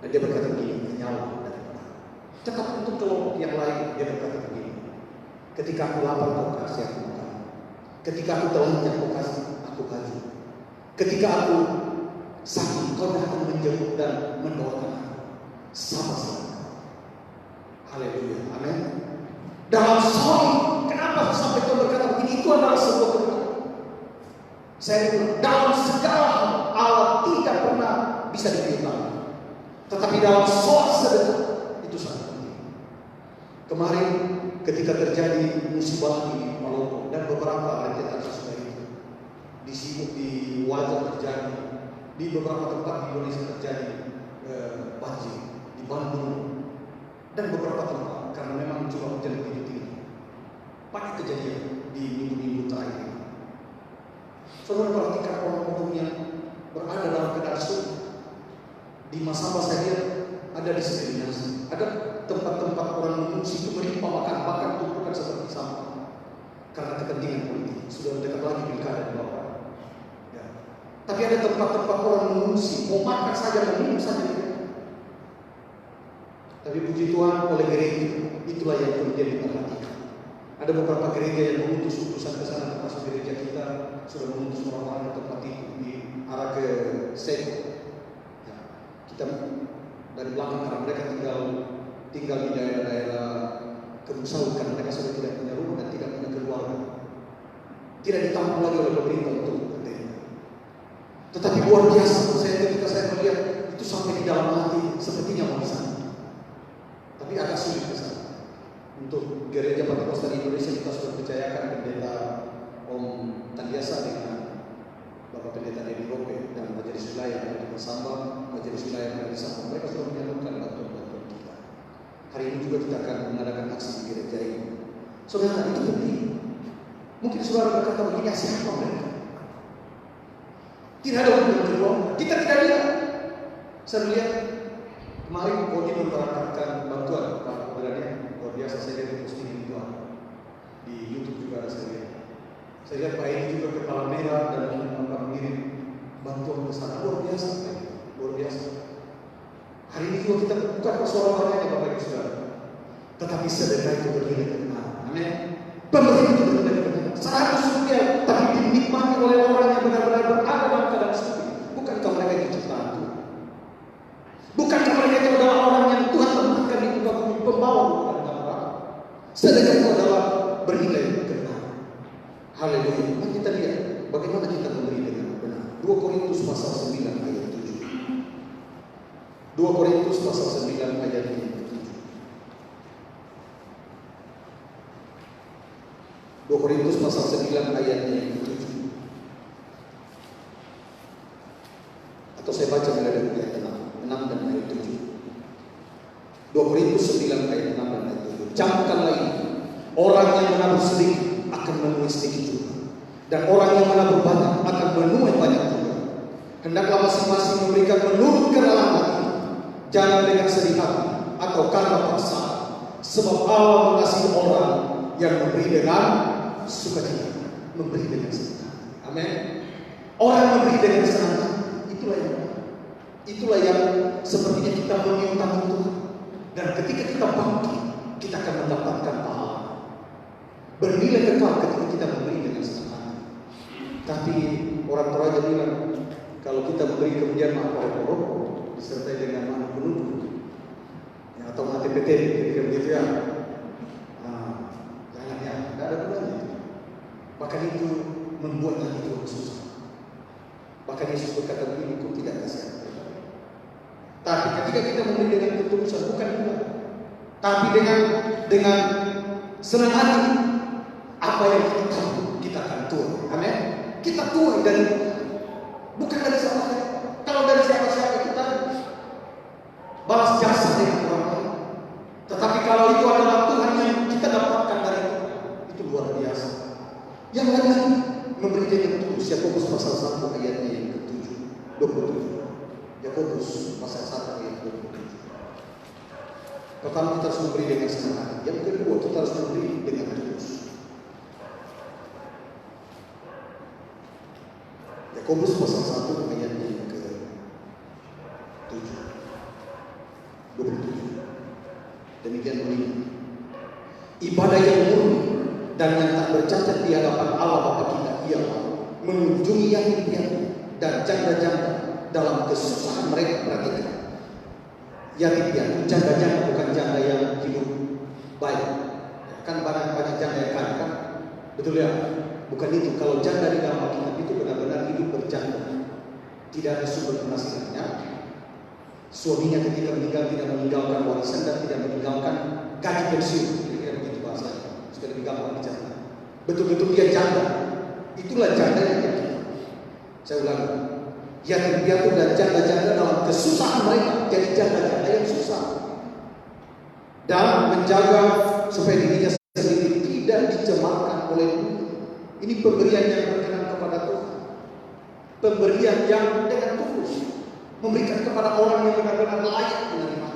Dan dia berkata begini, menyala dari mana. Tetapi untuk kelompok yang lain, dia berkata begini, ketika aku lapar kau kasih aku makan. Ketika aku telanjang kau kasih aku baju. Ketika aku sakit kau datang menjenguk dan mendoakan aku. Sama-sama. Haleluya. Amin. Dalam soal kenapa sampai Tuhan berkata begini? Itu adalah sebuah kebenaran. Saya bilang, dalam segala hal Allah tidak pernah bisa dipinta. Tetapi dalam soal sedekah itu sangat penting. Kemarin ketika terjadi musibah di Maluku dan beberapa rentetan sesudah itu di Wajah terjadi, di beberapa tempat di Indonesia terjadi banjir, di Bandung dan beberapa tempat karena memang curah hujan begitu tinggi. Banyak kejadian di minggu-minggu terakhir. Saudara perhatikan orang-orang yang berada dalam keadaan sulit. Di masa-masa dia ada diskriminasi, ada tempat-tempat orang mengungsi itu menimpa bahkan tumpukan seperti sampah karena kepentingan politik. Sudah dekat lagi pilkada di bawah. Ya. Tapi ada tempat-tempat orang mengungsi, mau makan saja, mau minum saja. Tapi puji Tuhan oleh gereja itulah yang kemudian diperhatikan. Ada beberapa gereja yang mengutus utusan ke sana, termasuk gereja kita sudah mengutus orang-orang ke tempat itu di arah ke Seko. Ya. Kita dari belakang karena mereka tinggal di daerah-daerah kemusaukan karena mereka sudah tidak punya rumah dan tidak punya keluarga. Tidak ditampung lagi oleh pemerintah untuk bertemu. Tetapi luar biasa ketika saya melihat itu sampai di dalam hati sepertinya mau bisa. Tapi agak sulit ke sana. Untuk gereja Pentakosta di Indonesia kita sudah percayakan pendeta Om Tandiasa dengan Bapak Pendeta Dedi Rope dan Majelis Wilayah dari Bersama, Majelis Wilayah dari Sabang. Mereka sudah menyalurkan bantuan-bantuan kita. Hari ini juga kita akan mengadakan aksi di gereja ini. Saudara, itu penting. Mungkin saudara berkata begini, siapa mereka? Tidak ada hubungan kedua. Kita tidak lihat. Saya melihat kemarin Bodi memberangkatkan bantuan kepadanya. Luar biasa saya lihat di postingan itu di YouTube juga ada saya lihat. Saya lihat Pak Edi juga kepala merah dan mengirim bantuan ke sana. Luar biasa, luar biasa. Hari ini juga kita bukan persoalannya Bapak Ibu Saudara, tetapi sedekah itu bernilai kebenaran. Amin. Pemberian itu bernilai kebenaran. 100 rupiah, tapi dinikmati oleh orang yang benar-benar berada dalam keadaan sulit. Bukankah mereka itu ciptaan Tuhan? Bukankah mereka itu adalah orang yang Tuhan tempatkan di muka bumi, pembawa bukan orang? Sedekah itu adalah bernilai kebenaran. Haleluya. Mari kita lihat bagaimana kita memberi dengan benar. 2 Korintus pasal 9 ayat 7. 2 Korintus pasal 9 ayat 7. Korintus pasal 9 ayatnya yang ke-7. Atau saya baca mulai dari ayat 6 dan ayat 7. 2 Korintus 9 ayat 6 dan ayat 7. Camkanlah ini, orang yang menabur sedikit akan menuai sedikit juga, dan orang yang menabur banyak akan menuai banyak juga. Hendaklah masing-masing memberikan menurut kerelaan hati, jangan dengan sedih hati atau karena paksaan, sebab Allah mengasihi orang yang memberi dengan sukacita, memberi dengan senang hati. Amin. Orang memberi dengan senang hati, itulah yang sepertinya kita meminta Tuhan. Dan ketika kita bangkit, kita akan mendapatkan pahala bernilai kekal ketika kita memberi dengan senang hati. Tapi orang Toraja bilang, kalau kita memberi kemudian rokok disertai dengan mana penuh, ya, atau mati PT, kira-kira begitu ya. Jangan ya, tidak ada gunanya. Bahkan itu membuat hati Tuhan susah. Bahkan Yesus berkata begini, kau tidak kasihan. Tapi ketika kita memberi dengan ketulusan, bukan juga, tapi dengan senang hati, apa yang kita tahu kita akan tuai. Amin. Kita tuai dari bukan dari siapa-siapa. Kalau dari siapa-siapa kita balas jasa dengan orang lain. Tetapi kalau itu adalah Tuhan yang kita dapatkan dari itu luar biasa. Yang lain memberi dengan tulus. Yakobus pasal 1 ayatnya yang ke-7, 27. Yakobus pasal 1 ayat 27. Pertama, kita harus memberi dengan senang hati. Yang kedua, kita harus memberi dengan tulus. Yakobus pasal 1 ayatnya yang ke-7, 27. Demikian bunyinya. Ibadah yang murni dan yang tak bercacat di hadapan Allah Bapa kita ialah mengunjungi yatim piatu dan janda-janda dalam kesusahan mereka. Perhatikan, yatim piatu, janda-janda, bukan janda yang hidup baik. Kan banyak janda yang kaya kan, betul ya? Bukan itu. Kalau janda di dalam Alkitab itu benar-benar hidup berjanda, tidak ada sumber penghasilannya. Suaminya ketika meninggal tidak meninggalkan warisan dan tidak meninggalkan gaji pensiun. Kira-kira begitu bahasanya. Sudah digampang janda. Betul-betul dia janda. Itulah janda yang kita. Saya ulang. Yatim piatu dan janda-janda dalam kesusahan mereka, jadi janda-janda yang susah, dan menjaga supaya dirinya sendiri tidak dicemarkan oleh dunia. Ini pemberian yang berkenan kepada Tuhan, pemberian yang dengan tulus, memberikan kepada orang yang benar-benar layak menerima.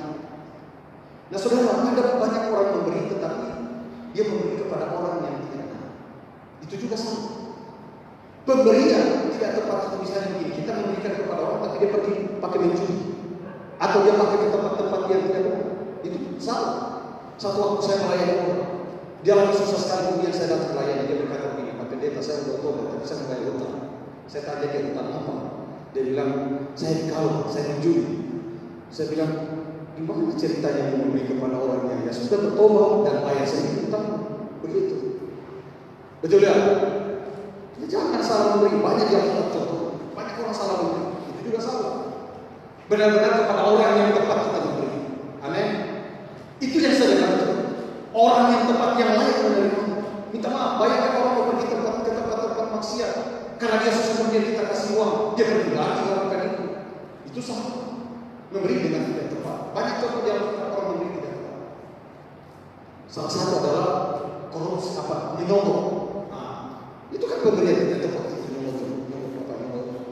Nah saudara, ada banyak orang memberi, tetapi dia memberi kepada orang yang tidak tahu. Itu juga sama. Pemberian tidak tepat. Misalnya begini, kita memberikan kepada orang tapi dia pergi pakai mencuri, atau dia pakai ke tempat-tempat yang tidak benar. Itu salah. Satu waktu saya melayani orang, dia lagi susah sekali, kemudian saya datang melayani. Dia berkata begini, Pak Pendeta, saya sudah tobat tapi saya membayar hutang. Saya tanya dia hutang apa? Dia bilang, saya dikawal, saya mencuri. Saya bilang, gimana ceritanya memberi kepada orang yang ya sudah bertobat dan bayar sendiri hutang? Begitu. Betul ya? Jangan salah memberi. Banyak yang contoh, banyak orang salah memberi. Itu juga salah. Benar-benar kepada orang yang tepat kita memberi. Amin. Itu yang saya katakan. Orang yang tepat yang layak menerima. Minta maaf, banyak orang mau pergi ke tempat-tempat maksiat karena dia susah, kemudian kita kasih uang, dia pergi lagi melakukan itu. Itu salah. Memberi dengan tidak tepat. Banyak contoh yang orang memberi tidak tepat. Salah satu adalah korupsi, menyogok. Itu kan pemberian tidak tepat.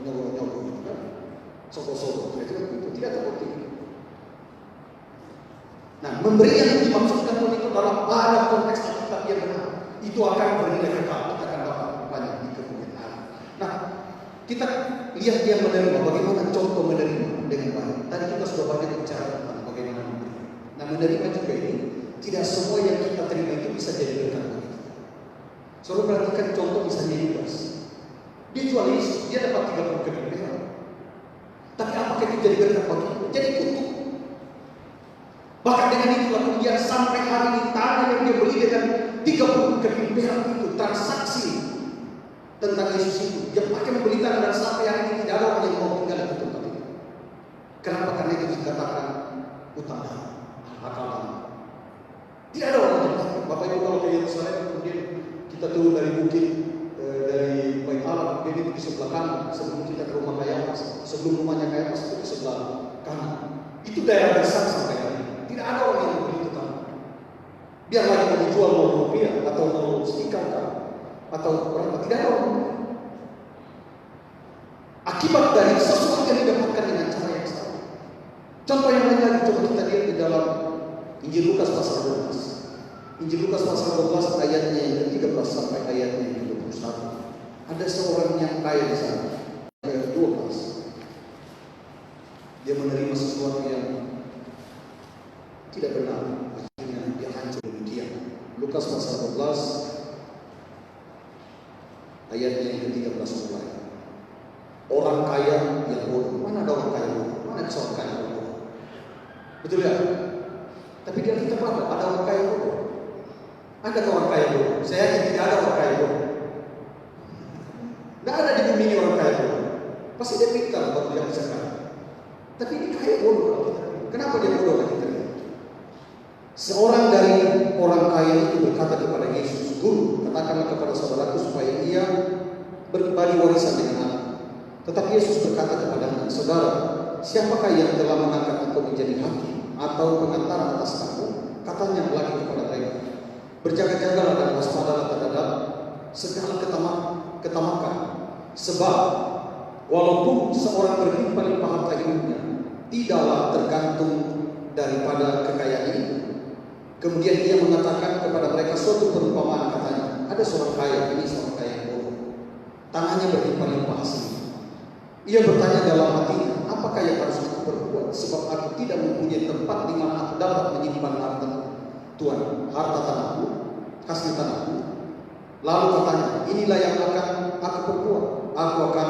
Nyogok itu kan sogok-sogok, itu tidak tepat. Nah, memberi yang dimaksudkan itu dalam pada konteks Alkitab yang benar, itu akan bernilai kekal. Kita akan dapat banyak di kemudian hari. Nah, kita lihat dia menerima. Bagaimana contoh menerima dengan baik. Tadi kita sudah banyak bicara tentang bagaimana memberi. Nah, menerima juga ini, tidak semua yang kita terima itu bisa jadi berkat bagi kita. Saudara perhatikan contoh misalnya Yudas. Dia jual Yesus, dia dapat 30 keping perak. Tapi apakah itu jadi berkat bagi? Jadi kutuk. Bahkan dengan itulah kemudian sampai hari ini tanah yang dia beli dengan 30 keping perak itu, transaksi tentang Yesus itu, dia pakai membeli tanah dan sampai hari ini tidak ada orang yang mau tinggal di tempat itu. Kenapa? Karena itu dikatakan utang akal. Tidak ada orang yang mau. Bapak Ibu kalau ke Yerusalem kemudian kita turun dari bukit dari Bait Allah, dia itu di sebelah kanan. Sebelum kita ke rumah Kayapas, sebelum rumahnya Kayapas itu di sebelah kanan. Itu daerah besar sampai hari. Tidak ada orang yang membeli itu tanah. Biar lagi mau dijual mau rupiah atau mau setikal atau berapa, tidak ada orang. Akibat dari sesuatu yang didapatkan dengan cara yang salah. Contoh yang lain lagi, coba kita lihat di dalam Injil Lukas pasal 12. Injil Lukas pasal 12 ayatnya yang ke-13 sampai ayatnya yang ke-21. Ada seorang yang kaya di sana. Ayat 12. Dia menerima sesuatu yang tidak benar. Akhirnya dia hancur demikian. Lukas pasal 12 ayatnya yang ke-13 mulai. Orang kaya yang bodoh. Mana ada orang kaya bodoh? Mana ada seorang kaya bodoh? Betul ya? Tapi di Alkitab ada orang kaya bodoh. Ada orang kaya bodoh? Saya yakin tidak ada orang kaya bodoh. Tidak ada di bumi ini orang kaya bodoh. Pasti dia pintar baru dia bisa kaya. Tapi ini kaya bodoh. Kenapa dia bodoh lagi kita? Seorang dari orang kaya itu berkata kepada Yesus, "Guru, katakanlah kepada saudaraku supaya ia berbagi warisan dengan aku." Tetapi Yesus berkata kepadanya, "Saudara, siapakah yang telah mengangkat engkau menjadi hakim atau pengantar atas kamu?" Katanya lagi kepada mereka, "Berjaga-jagalah dan waspadalah terhadap segala ketamakan. Sebab walaupun seorang berlimpah-limpah harta hidupnya, tidaklah tergantung daripada kekayaan itu." Kemudian ia mengatakan kepada mereka suatu perumpamaan, katanya, "Ada seorang kaya, ini seorang kaya yang bodoh. Tanahnya berlimpah-limpah hasilnya. Ia bertanya dalam hatinya, apakah yang harus aku perbuat? Sebab aku tidak mempunyai tempat di mana aku dapat menyimpan harta Tuhan, harta tanahku, hasil tanahku." Lalu katanya, "Inilah yang akan aku perbuat. Aku akan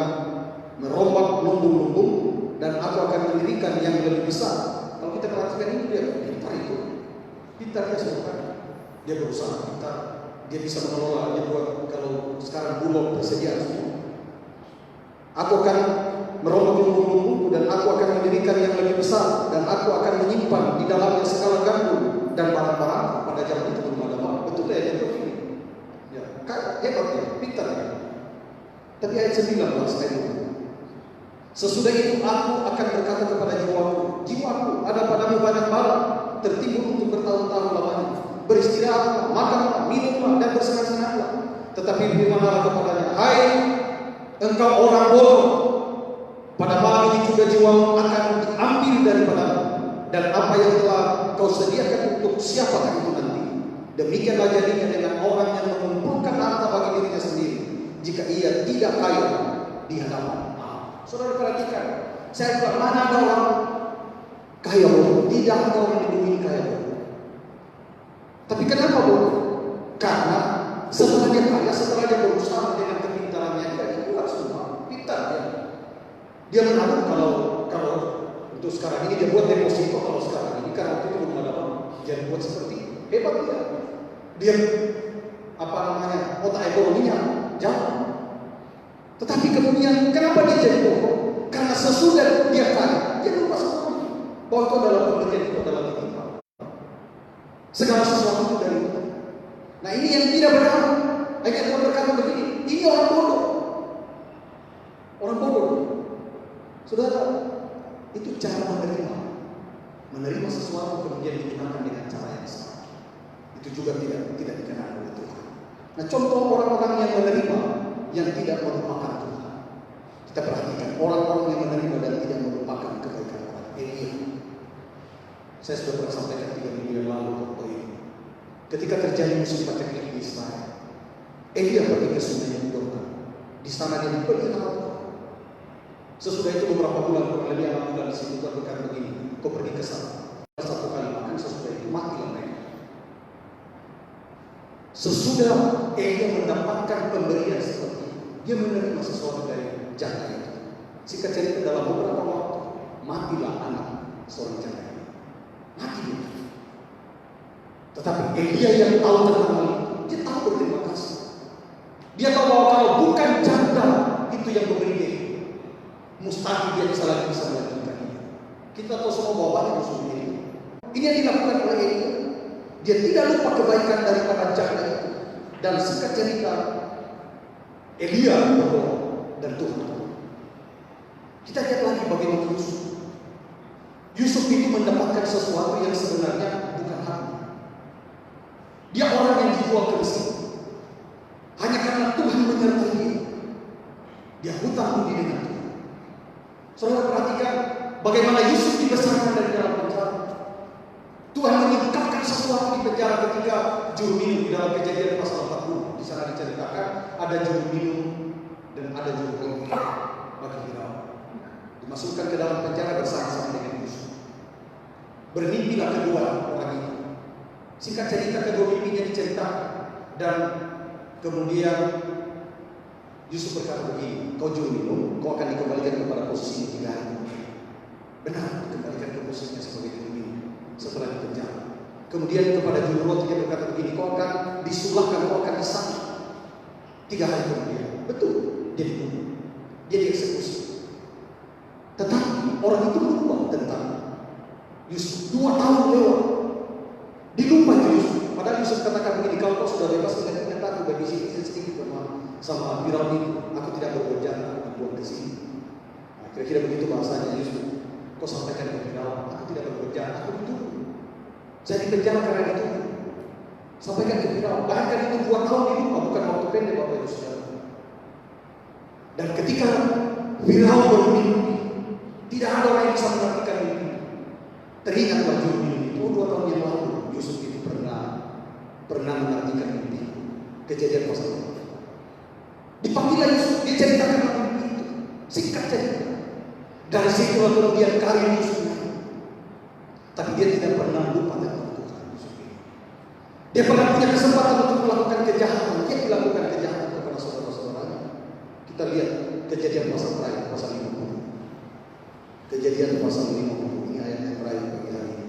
merombak lumbung-lumbung dan aku akan mendirikan yang lebih besar." Kalau kita perhatikan ini, dia pintar itu. Pintar dia sebenarnya. Dia berusaha pintar. Dia bisa mengelola. Dia buat, kalau sekarang bulog tersedia semua. "Aku akan merombak lumbung-lumbungku dan aku akan mendirikan yang lebih besar dan aku akan menyimpan di dalamnya segala gandum dan barang-barang." Pada zaman itu belum ada bank. Betul ya, dia begini. Ya, hebat ya, pintar ya. Tapi ayat 19 ayat 2. "Sesudah itu aku akan berkata kepada jiwaku, jiwaku, ada padamu banyak barang tertimbun untuk bertahun-tahun lamanya. Beristirahatlah, makanlah, minumlah dan bersenang-senanglah. Tetapi firman-Allah kepadanya, hai engkau orang bodoh, pada malam ini juga jiwamu akan diambil daripadamu, dan apa yang telah kau sediakan untuk siapakah itu nanti? Demikianlah jadinya dengan orang yang mengumpulkan harta bagi dirinya sendiri, jika ia tidak kaya di hadapan Allah." Saudara perhatikan, saya bilang mana ada orang kaya bodoh? Tidak ada orang di bumi kaya bodoh. Tapi kenapa bodoh? Karena setelah dia kaya, setelah dia berusaha dengan kepintarannya, dia buat semua pintar dia. Dia menabung kalau untuk sekarang ini dia buat deposito, kalau sekarang ini karena waktu itu belum ada bank, dia buat seperti hebat dia. Dia otak ekonominya jauh. Tetapi kemudian kenapa dia jadi bodoh? Karena sesudah dia kaya, dia lupa semuanya. Bahwa itu adalah pemberian, itu adalah titipan. Segala sesuatu itu dari Tuhan. Nah ini yang tidak benar. Ayat Tuhan berkata begini, ini orang bodoh. Orang bodoh. Saudara, itu cara menerima sesuatu kemudian digunakan dengan cara yang salah. Itu juga tidak dikenal oleh Tuhan. Nah contoh orang-orang yang menerima yang tidak melupakan Tuhan. Kita perhatikan orang-orang yang menerima dan tidak melupakan kebaikan Allah. Elia. Saya sudah pernah sampaikan 3 minggu yang lalu waktu ini. Ketika terjadi musim panen di Israel, Elia pergi ke sungai Yordan. Di sana dia diberi anak Tuhan. Sesudah itu beberapa bulan, kurang lebih 6 bulan, si Tuhan berkata begini, kau pergi ke sana. Satu kali makan, sesudah itu matilah mereka. Sesudah Elia mendapatkan pemberian seperti itu, dia menerima sesuatu dari janda itu. Singkat cerita dalam beberapa waktu, matilah anak seorang janda ini. Mati dia. Tetapi Elia yang tahu tentang hal itu, dia tahu berterima kasih. Dia tahu bahwa kalau bukan janda itu yang memberi dia, mustahil dia bisa melanjutkan ini. Kita tahu semua bahwa banyak musuh ini. Ini yang dilakukan oleh Elia. Dia tidak lupa kebaikan daripada janda itu. Dan singkat cerita, Elia berdoa dan Tuhan turun. Kita lihat lagi bagaimana Yusuf. Yusuf itu mendapatkan sesuatu yang sebenarnya bukan haknya. Dia orang yang dijual ke Mesir. Hanya karena Tuhan menyertai dia. Dia hutang budi dengan Tuhan. Saudara perhatikan bagaimana Yusuf dibesarkan dari dalam penjara. Tuhan menyingkapkan sesuatu di penjara ketika juru minum di dalam Kejadian pasal 40. Di sana diceritakan ada juru minum dan ada juru kopi bagi Firaun. Dimasukkan ke dalam penjara bersama-sama dengan Yusuf. Bermimpilah kedua orang itu. Singkat cerita kedua mimpinya diceritakan dan kemudian Yusuf berkata begini, kau juru minum, kau akan dikembalikan kepada posisi 3 hari. Benar, dikembalikan ke posisinya sebagai juru minum setelah di penjara. Kemudian kepada juru roti dia berkata begini, kau akan disulahkan, kau akan disalib 3 hari kemudian. Betul, dia dibunuh, dia dieksekusi. Tetapi orang itu lupa tentang Yusuf. 2 tahun lewat, dilupa Yusuf. Padahal Yusuf katakan begini, kalau kau sudah bebas dengan aku bagi sini sedikit sama Firaun itu, aku tidak berbuat jahat, aku dibuang ke sini. Nah, kira-kira begitu bahasanya Yusuf. Kau sampaikan ke Firaun, aku tidak berbuat jahat, aku dituduh. Saya dipenjara karena dituduh. Sampaikan ke Firaun. Bahkan itu 2 tahun dilupa, bukan waktu pendek Bapak Ibu Saudara. Dan ketika Firaun bermimpi, tidak ada orang yang bisa mengartikan mimpi. Teringatlah juru minum itu 2 tahun yang lalu Yusuf itu pernah mengartikan mimpi. Kejadian pasal 4. Dipanggil Yusuf, dia ceritakan mimpi itu. Singkat cerita. Dari situ kemudian karir Yusuf. Tapi dia tidak pernah lupa tentang Tuhan Yusuf ini. Dia pernah punya kesempatan untuk melakukan kejahatan. Dia melakukan kejahatan kepada saudara-saudaranya. Kita lihat kejadian pasal terakhir, pasal 50. Kejadian pasal 50. Ini ayat yang terakhir bagi hari ini.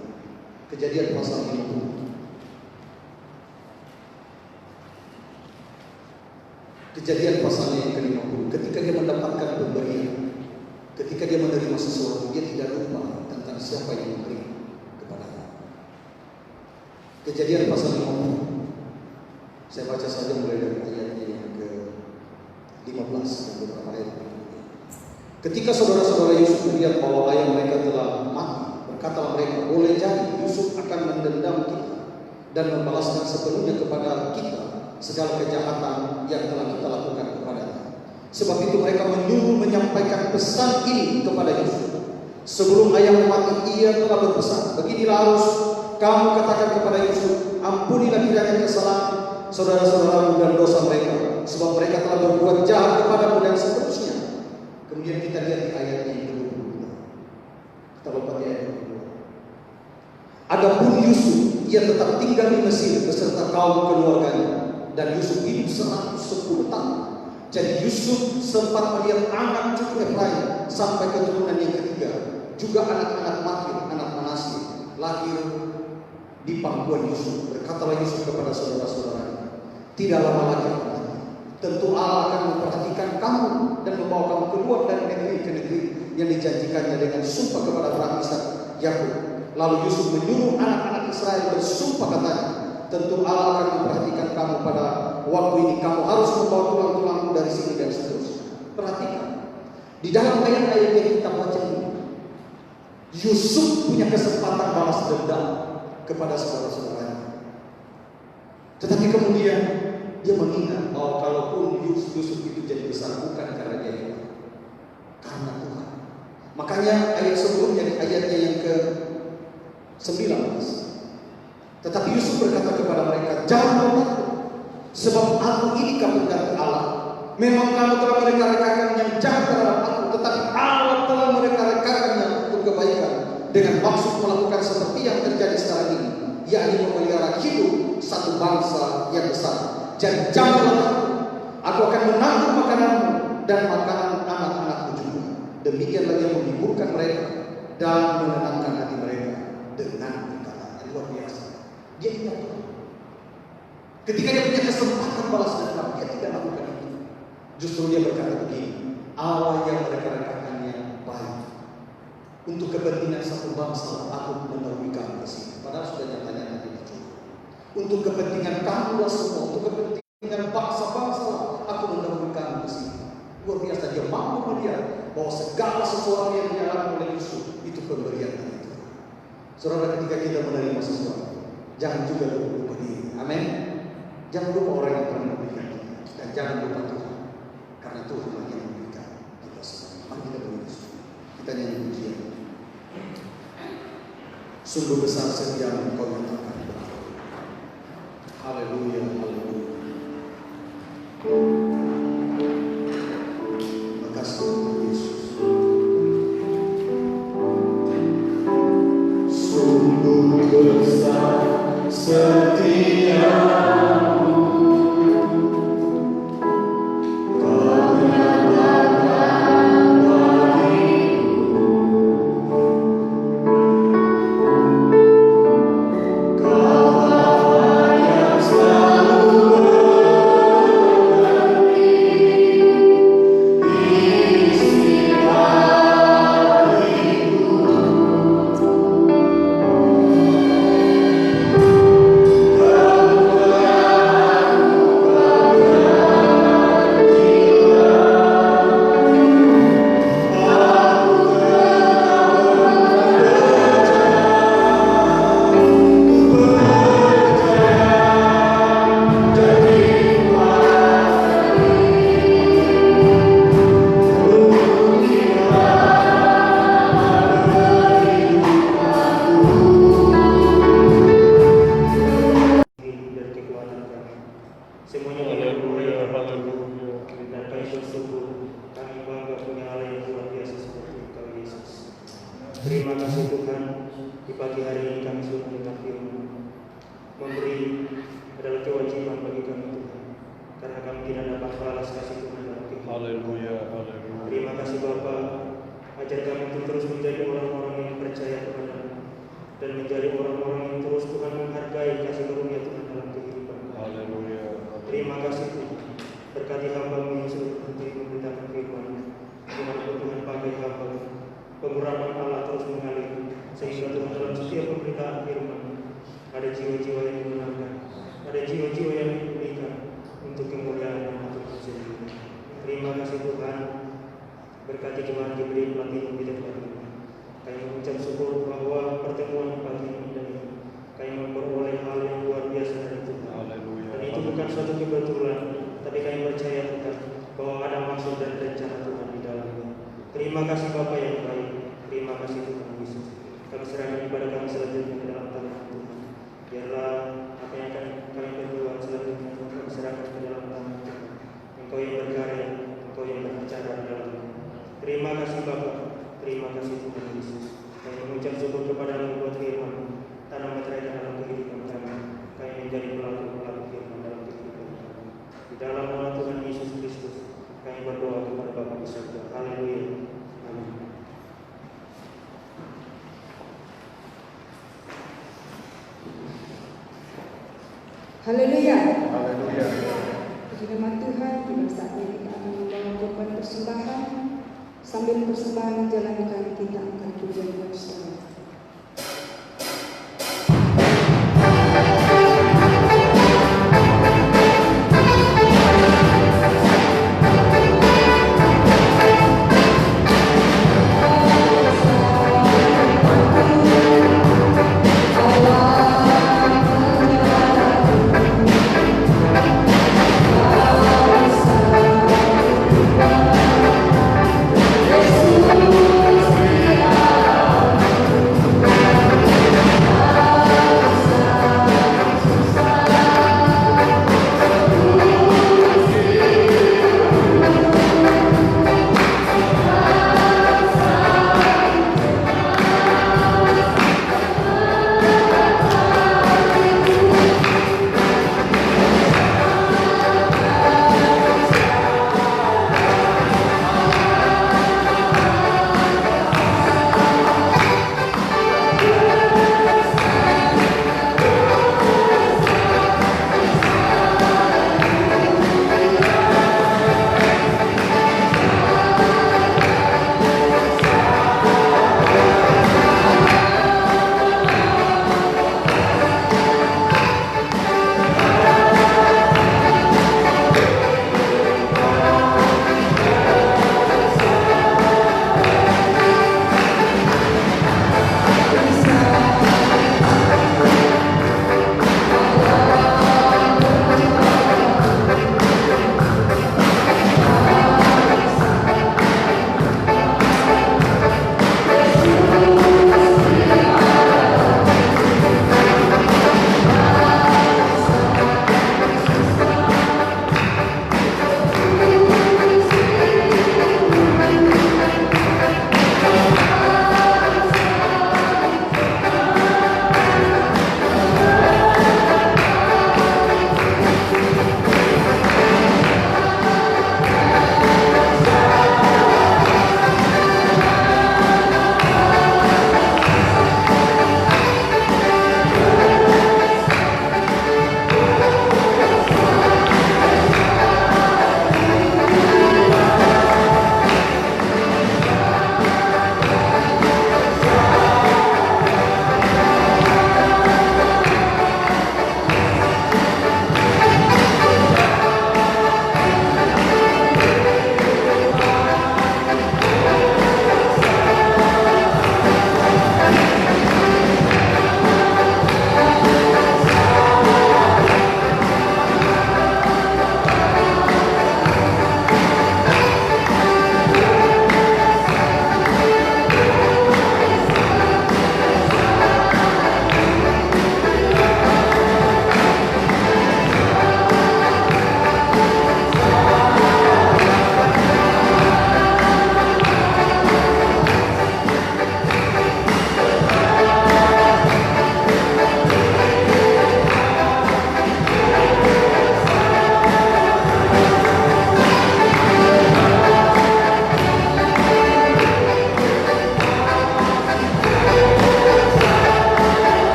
Kejadian pasal 50. Kejadian pasalnya yang ke-50. Ketika dia mendapatkan pemberian, ketika dia menerima sesuatu, dia tidak lupa tentang siapa yang memberi kepadanya. Kejadian pasal 50. Saya baca saja mulai dari ayatnya yang ke-15 dan beberapa ayat berikutnya. Ketika saudara-saudara Yusuf melihat bahwa ayah mereka telah mati, berkatalah mereka, boleh jadi Yusuf akan mendendam kita dan membalaskan sepenuhnya kepada kita segala kejahatan yang telah kita lakukan kepadanya. Sebab itu mereka menyuruh menyampaikan pesan ini kepada Yusuf. Sebelum ayahmu mati, ia telah berpesan, beginilah harus kamu katakan kepada Yusuf, ampunilah kiranya kesalahan saudara-saudaramu dan dosa mereka, sebab mereka telah berbuat jahat kepadamu dan seterusnya. Kemudian kita lihat di ayat yang ke-22. Kita lompat di ayat ke-22. Adapun Yusuf, ia tetap tinggal di Mesir beserta kaum keluarganya. Dan Yusuf hidup 110 tahun. Jadi Yusuf sempat melihat anak cucu Efraim sampai keturunan yang ketiga. Juga anak-anak Makir, anak Manasye, lahir di pangkuan Yusuf. Berkatalah Yusuf kepada saudara-saudaranya, tidak lama lagi tentu Allah akan memperhatikan kamu dan membawa kamu keluar dari negeri ke negeri yang dijanjikannya dengan sumpah kepada Abraham, Ishak, Yakub. Lalu Yusuf menyuruh anak-anak Israel bersumpah katanya, tentu Allah akan memperhatikan kamu pada waktu ini. Kamu harus membawa tulang-tulangmu dari sini dan seterusnya. Perhatikan, di dalam ayat-ayat yang kita baca ini, Yusuf punya kesempatan balas dendam kepada saudara-saudaranya. Tetapi kemudian dia mengingat bahwa kalaupun Yusuf itu jadi besar bukan karena dia hebat, karena Tuhan. Makanya ayat sebelumnya di ayatnya yang ke-19. Tetapi Yusuf berkata kepada mereka, jangan takut, sebab aku ini kamu dari Allah. Memang kamu telah mereka-rekakan yang jahat terhadap aku, tetapi Allah telah mereka-rekakannya untuk kebaikan, dengan maksud melakukan seperti yang terjadi sekarang ini, yakni memelihara hidup satu bangsa yang besar. Jadi janganlah takut, aku akan menanggung makananmu dan makanan anak-anakmu juga. Demikianlah dia menghiburkan mereka dan menenangkan hati mereka dengan perkataan yang luar biasa. Dia tidak tahu. Ketika dia punya kesempatan balas dendam, dia tidak lakukan itu. Justru dia berkata begini, Allah yang mereka-rekakannya baik. Untuk kepentingan satu bangsa, aku mendahului kamu ke sini. Padahal sudah nyatanya tidak cukup. Untuk kepentingan kamu semua, untuk kepentingan dengan bangsa-bangsa aku mendahulukan ke sini. Luar biasa, dia mampu melihat bahwa segala sesuatu yang dialami oleh Yusuf itu pemberian dari Tuhan. Saudara, ketika kita menerima sesuatu, jangan juga lupa diri. Amin. Jangan lupa orang yang pernah memberikan kita, dan jangan lupa Tuhan, karena Tuhan yang memberikan kita semua. Mari kita bersyukur. Kita nyanyi pujian. Sungguh besar setiamu Engkau yang tak akan berakhir. Haleluya, haleluya. Terima kasih Tuhan Yesus. Sungguh besar setiamu. Terima kasih Tuhan, di pagi hari ini kami sudah mendengar firman. Memberi adalah kewajiban bagi kami Tuhan, karena kami tidak dapat balas kasih Tuhan dalam kehidupan. Haleluya, haleluya. Terima kasih Bapa, ajar kami untuk terus menjadi orang-orang yang percaya kepada-Mu dan menjadi orang-orang yang terus Tuhan menghargai kasih karunia Tuhan dalam kehidupan kami. Haleluya. Terima kasih Tuhan, berkati hamba-Mu yang sudah berhenti memberitakan firman. Tuhan Tuhan pakai hamba-Mu, pengurapan Allah terus mengalir, sehingga Tuhan dalam setiap pemberitaan firman ada jiwa-jiwa yang dimenangkan, ada jiwa-jiwa yang diberikan untuk kemuliaan nama Tuhan sendiri. Terima kasih Tuhan, berkati Tuhan diberi pelatih pemberitaan firman. Kami mengucap syukur bahwa pertemuan pagi ini dan ini kami memperoleh hal yang luar biasa dari Tuhan. Haleluya. Dan itu bukan suatu kebetulan, tapi kami percaya Tuhan bahwa ada maksud dan rencana Tuhan di dalamnya. Terima kasih Bapa yang baik. Terima kasih Tuhan Yesus. Kami serahkan ibadah kami selanjutnya ke dalam tangan Tuhan. Biarlah apa yang akan kami berbuat selanjutnya kami serahkan ke dalam tangan Tuhan. Engkau yang berkarya, Engkau yang berbicara di dalamnya. Terima kasih Bapa. Terima kasih Tuhan Yesus. Kami mengucap syukur kepada-Mu buat firman. Tanam meteraikan dalam kehidupan kami. Kami menjadi pelaku-pelaku firman dalam kehidupan kami. Di dalam nama Tuhan Yesus Kristus, kami berdoa kepada Bapa di surga. Haleluya. Amin. Haleluya. Haleluya. Puji nama Tuhan, pada saat ini kita akan membawa korban persembahan. Sambil persembahan menjalankan, kita akan pujian bersama. Yesus,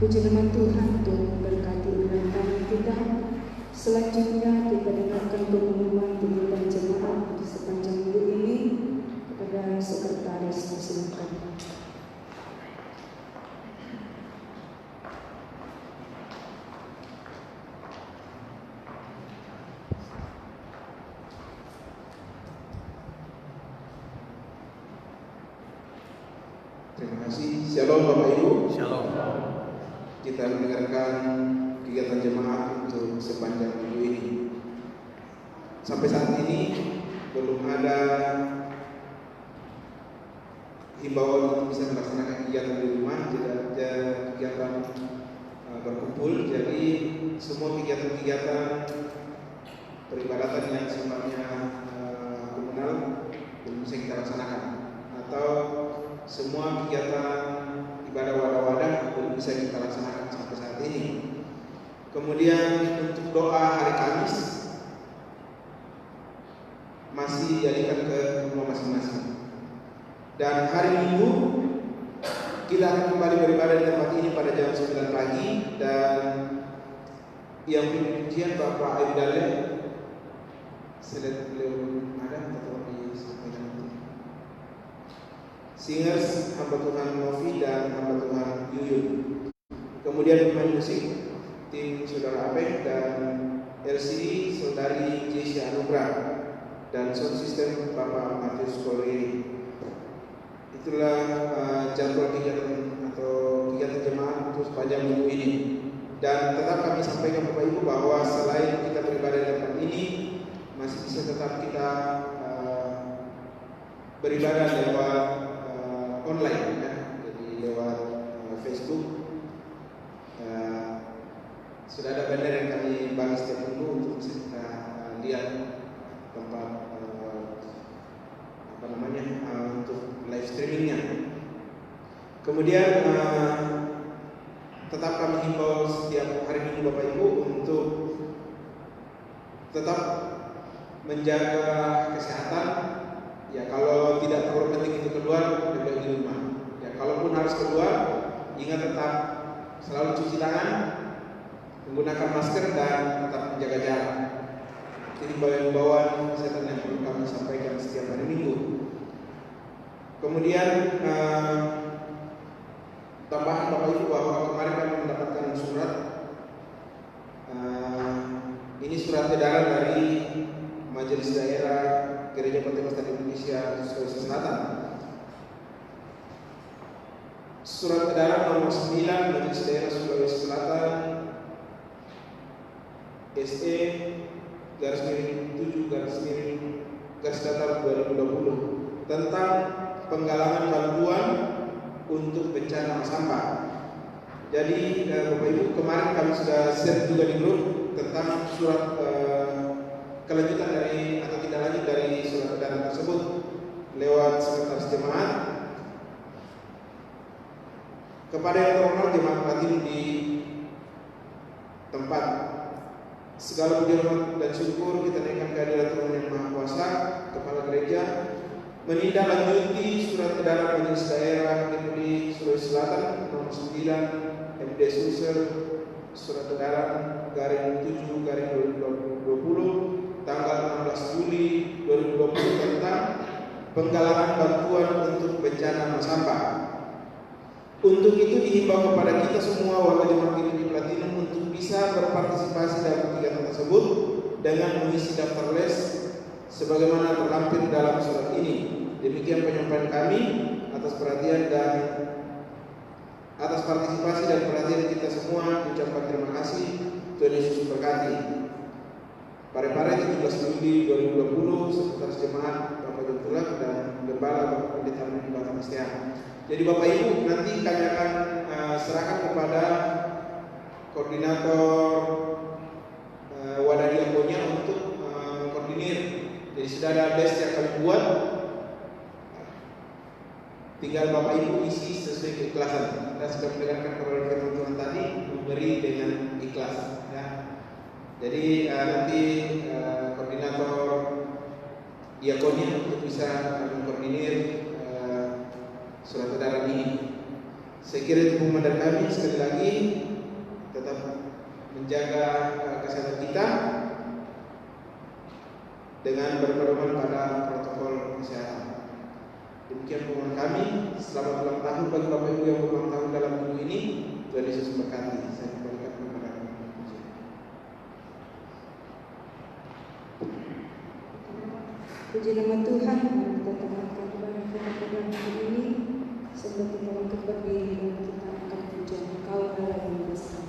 Puji nama Tuhan untuk memberkati ibadah kita. Selanjutnya kita dengarkan pengumuman kegiatan jemaat di sepanjang minggu ini. Kepada sekretaris silakan. Terima kasih. Shalom Bapak Ibu. Shalom. Kita mendengarkan kegiatan jemaat untuk sepanjang minggu ini. Sampai saat ini belum ada himbauan untuk bisa melaksanakan kegiatan di rumah, tidak ada kegiatan berkumpul. Jadi semua kegiatan-kegiatan peribadatan yang sifatnya komunal belum bisa kita laksanakan, atau semua kegiatan ibadah wadah-wadah belum bisa kita laksanakan sampai saat ini. Kemudian untuk doa hari Kamis masih dialihkan ke rumah masing-masing. Dan hari Minggu kita akan kembali beribadah di tempat ini pada jam 9 pagi, dan yang pujian Bapak Ayu Dale Selet beliau ada atau di singers hamba Tuhan Novi dan hamba Tuhan Yuyun. Kemudian pemain musik tim saudara Abek dan LCD saudari Jessi Anugrah, dan sound system Bapak Matius Kolei. Itulah jadwal kegiatan atau kegiatan jemaat untuk sepanjang minggu ini. Dan tetap kami sampaikan Bapak Ibu bahwa selain kita beribadah di tempat ini, masih bisa tetap kita beribadah lewat online, ya. Jadi lewat Facebook. Sudah ada banner yang kami bagi setiap minggu untuk bisa kita lihat tempat untuk live streamingnya. Kemudian tetap kami himbau setiap hari Minggu Bapak Ibu untuk tetap menjaga kesehatan. Ya, kalau tidak terlalu penting itu keluar, lebih baik di rumah. Ya, kalaupun harus keluar, ingat tetap selalu cuci tangan, menggunakan masker, dan tetap menjaga jarak. Ini himbauan kesehatan yang perlu kami sampaikan setiap hari Minggu. Kemudian tambahan Bapak Ibu bahwa kemarin kami mendapatkan surat. Ini surat edaran dari Majelis Daerah Gereja Pentakosta Indonesia Sulawesi Selatan. Surat edaran nomor 9 Majelis Daerah Sulawesi Selatan SE /7/2020 tentang penggalangan bantuan untuk bencana sampah. Jadi Bapak Ibu, kemarin kami sudah share juga di grup tentang surat kelanjutan dari atau tidak lanjut dari surat edaran tersebut lewat sekretaris jemaat kepada yang terhormat jemaat Platinum di tempat. Segala puji hormat dan syukur kita naikkan kehadirat Tuhan yang Maha Kuasa, Kepala Gereja, menindaklanjuti surat edaran Majelis Daerah DPD Sulawesi Selatan nomor 9 MD Sulsel, surat edaran garing 7/2020 tanggal 16 Juli 2020 tentang penggalangan bantuan untuk bencana sampah. Untuk itu dihimbau kepada kita semua warga jemaat di Platinum untuk bisa berpartisipasi dalam kegiatan tersebut dengan mengisi daftar les sebagaimana terlampir dalam surat ini. Demikian penyampaian kami atas perhatian dan atas partisipasi dan perhatian kita semua. Ucapkan terima kasih. Tuhan Yesus berkati. Parepare 17 Juli 2020, Sekretaris Jemaat Bapak Jentulak dan Gembala Bapak Pendeta Meni Batam Setiawan. Jadi Bapak Ibu, nanti kami akan serahkan kepada koordinator wadah diakonnya untuk mengkoordinir. Jadi sudah ada desk yang kami buat, tinggal Bapak Ibu isi sesuai keikhlasan. Kita sudah mendengarkan kepada firman Tuhan tadi, memberi dengan ikhlas, ya. Jadi nanti koordinator diakonnya untuk bisa mengkoordinir surat edaran ini. Saya kira itu pengumuman kami. Sekali lagi tetap menjaga kesehatan kita dengan berpedoman pada protokol kesehatan. Demikian pengumuman kami. Selamat ulang tahun bagi Bapak Ibu yang berulang tahun dalam minggu ini. Tuhan Yesus memberkati. Saya kembalikan kepada Puji nama Tuhan, mari kita tengahkan ibadah kita pada hari ini. Sebelum kita untuk berdiri dan kita akan pujian Kau Allah yang besar.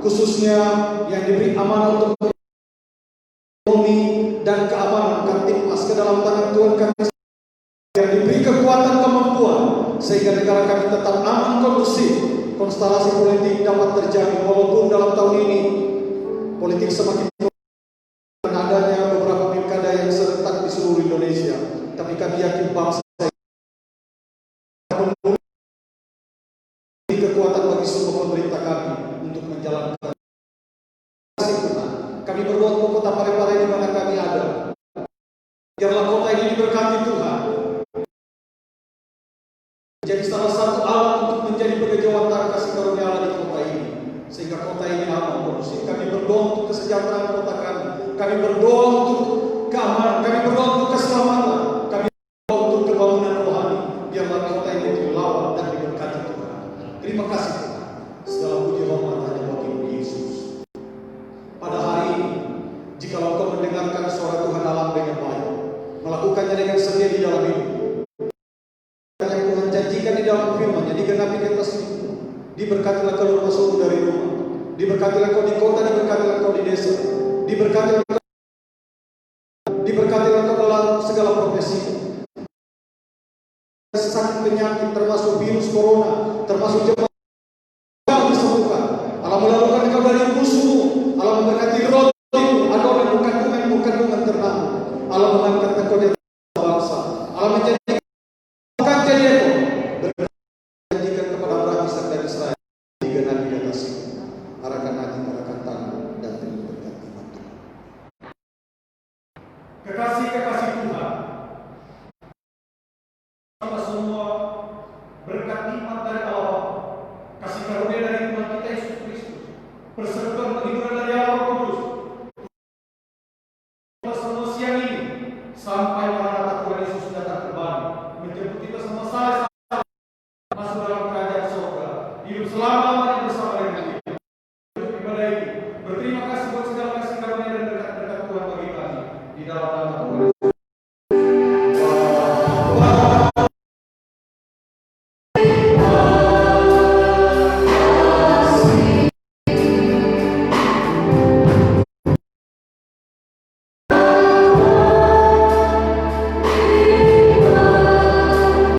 Khususnya yang diberi amanah untuk ekonomi dan keamanan Kamtipmas ke dalam tangan Tuhan kami, yang diberi kekuatan kemampuan sehingga negara kami tetap aman kondusif, konstelasi politik dapat terjadi walaupun dalam tahun ini politik semakin ada Tapi kami yakin bangsa ini kekuatan bagi semua pemerintah kami untuk menjalankan. Kami berdoa untuk kota Parepare di mana kami ada. Biarlah kota ini diberkati Tuhan. Menjadi salah satu alat untuk menjadi pengejauhan kasih karunia Allah di kota ini. Sehingga kota ini aman kondusif. Kami berdoa untuk kesejahteraan kota kami. Kami berdoa untuk keamanan. Kami berdoa untuk keselamatan. Kami berdoa untuk kebangunan rohani. Biarlah kota ini dilawat dan diberkati Tuhan. Terima kasih Tuhan. Segala puji hormat hanya bagi-Mu Yesus. Pada hari ini, jika kau mendengarkan suara Tuhan Allah dengan baik, melakukannya dengan setia di dalam hidup, yang Tuhan janjikan di dalam firman-Nya digenapi di atas hidupmu. Diberkatilah keluar masukmu dari rumah, diberkatilah kau di kota, diberkatilah kau di desa, diberkatilah kau dalam segala profesi. Sakit penyakit termasuk virus corona, termasuk jemaat yang disembuhkan. Allah melakukan kau dari musuhmu. Allah memberkati rotimu, ada orang kandungan ternak. Allah mengangkat engkau dari bangsa. Allah menjadikan jadi ekor. Berjanjikan kepada Abraham, Ishak dan Israel digenapi di atas itu. Arahkan hati, arahkan tangan dan beri berkat iman Tuhan. Kekasih-kekasih Tuhan, kita semua berkat nikmat dari Allah, kasih karunia dari Tuhan kita Yesus Kristus, persekutuan penghiburan dari Allah Kudus. Kita semua siang ini sampai Maranatha Tuhan Yesus datang kembali, menjemput kita semua saleh masuk dalam kerajaan surga, hidup selama-lamanya bersama dengan Dia. Untuk ibadah ini, berterima kasih buat segala kasih karunia dan berkat-berkat Tuhan bagi kami di dalam nama Tuhan.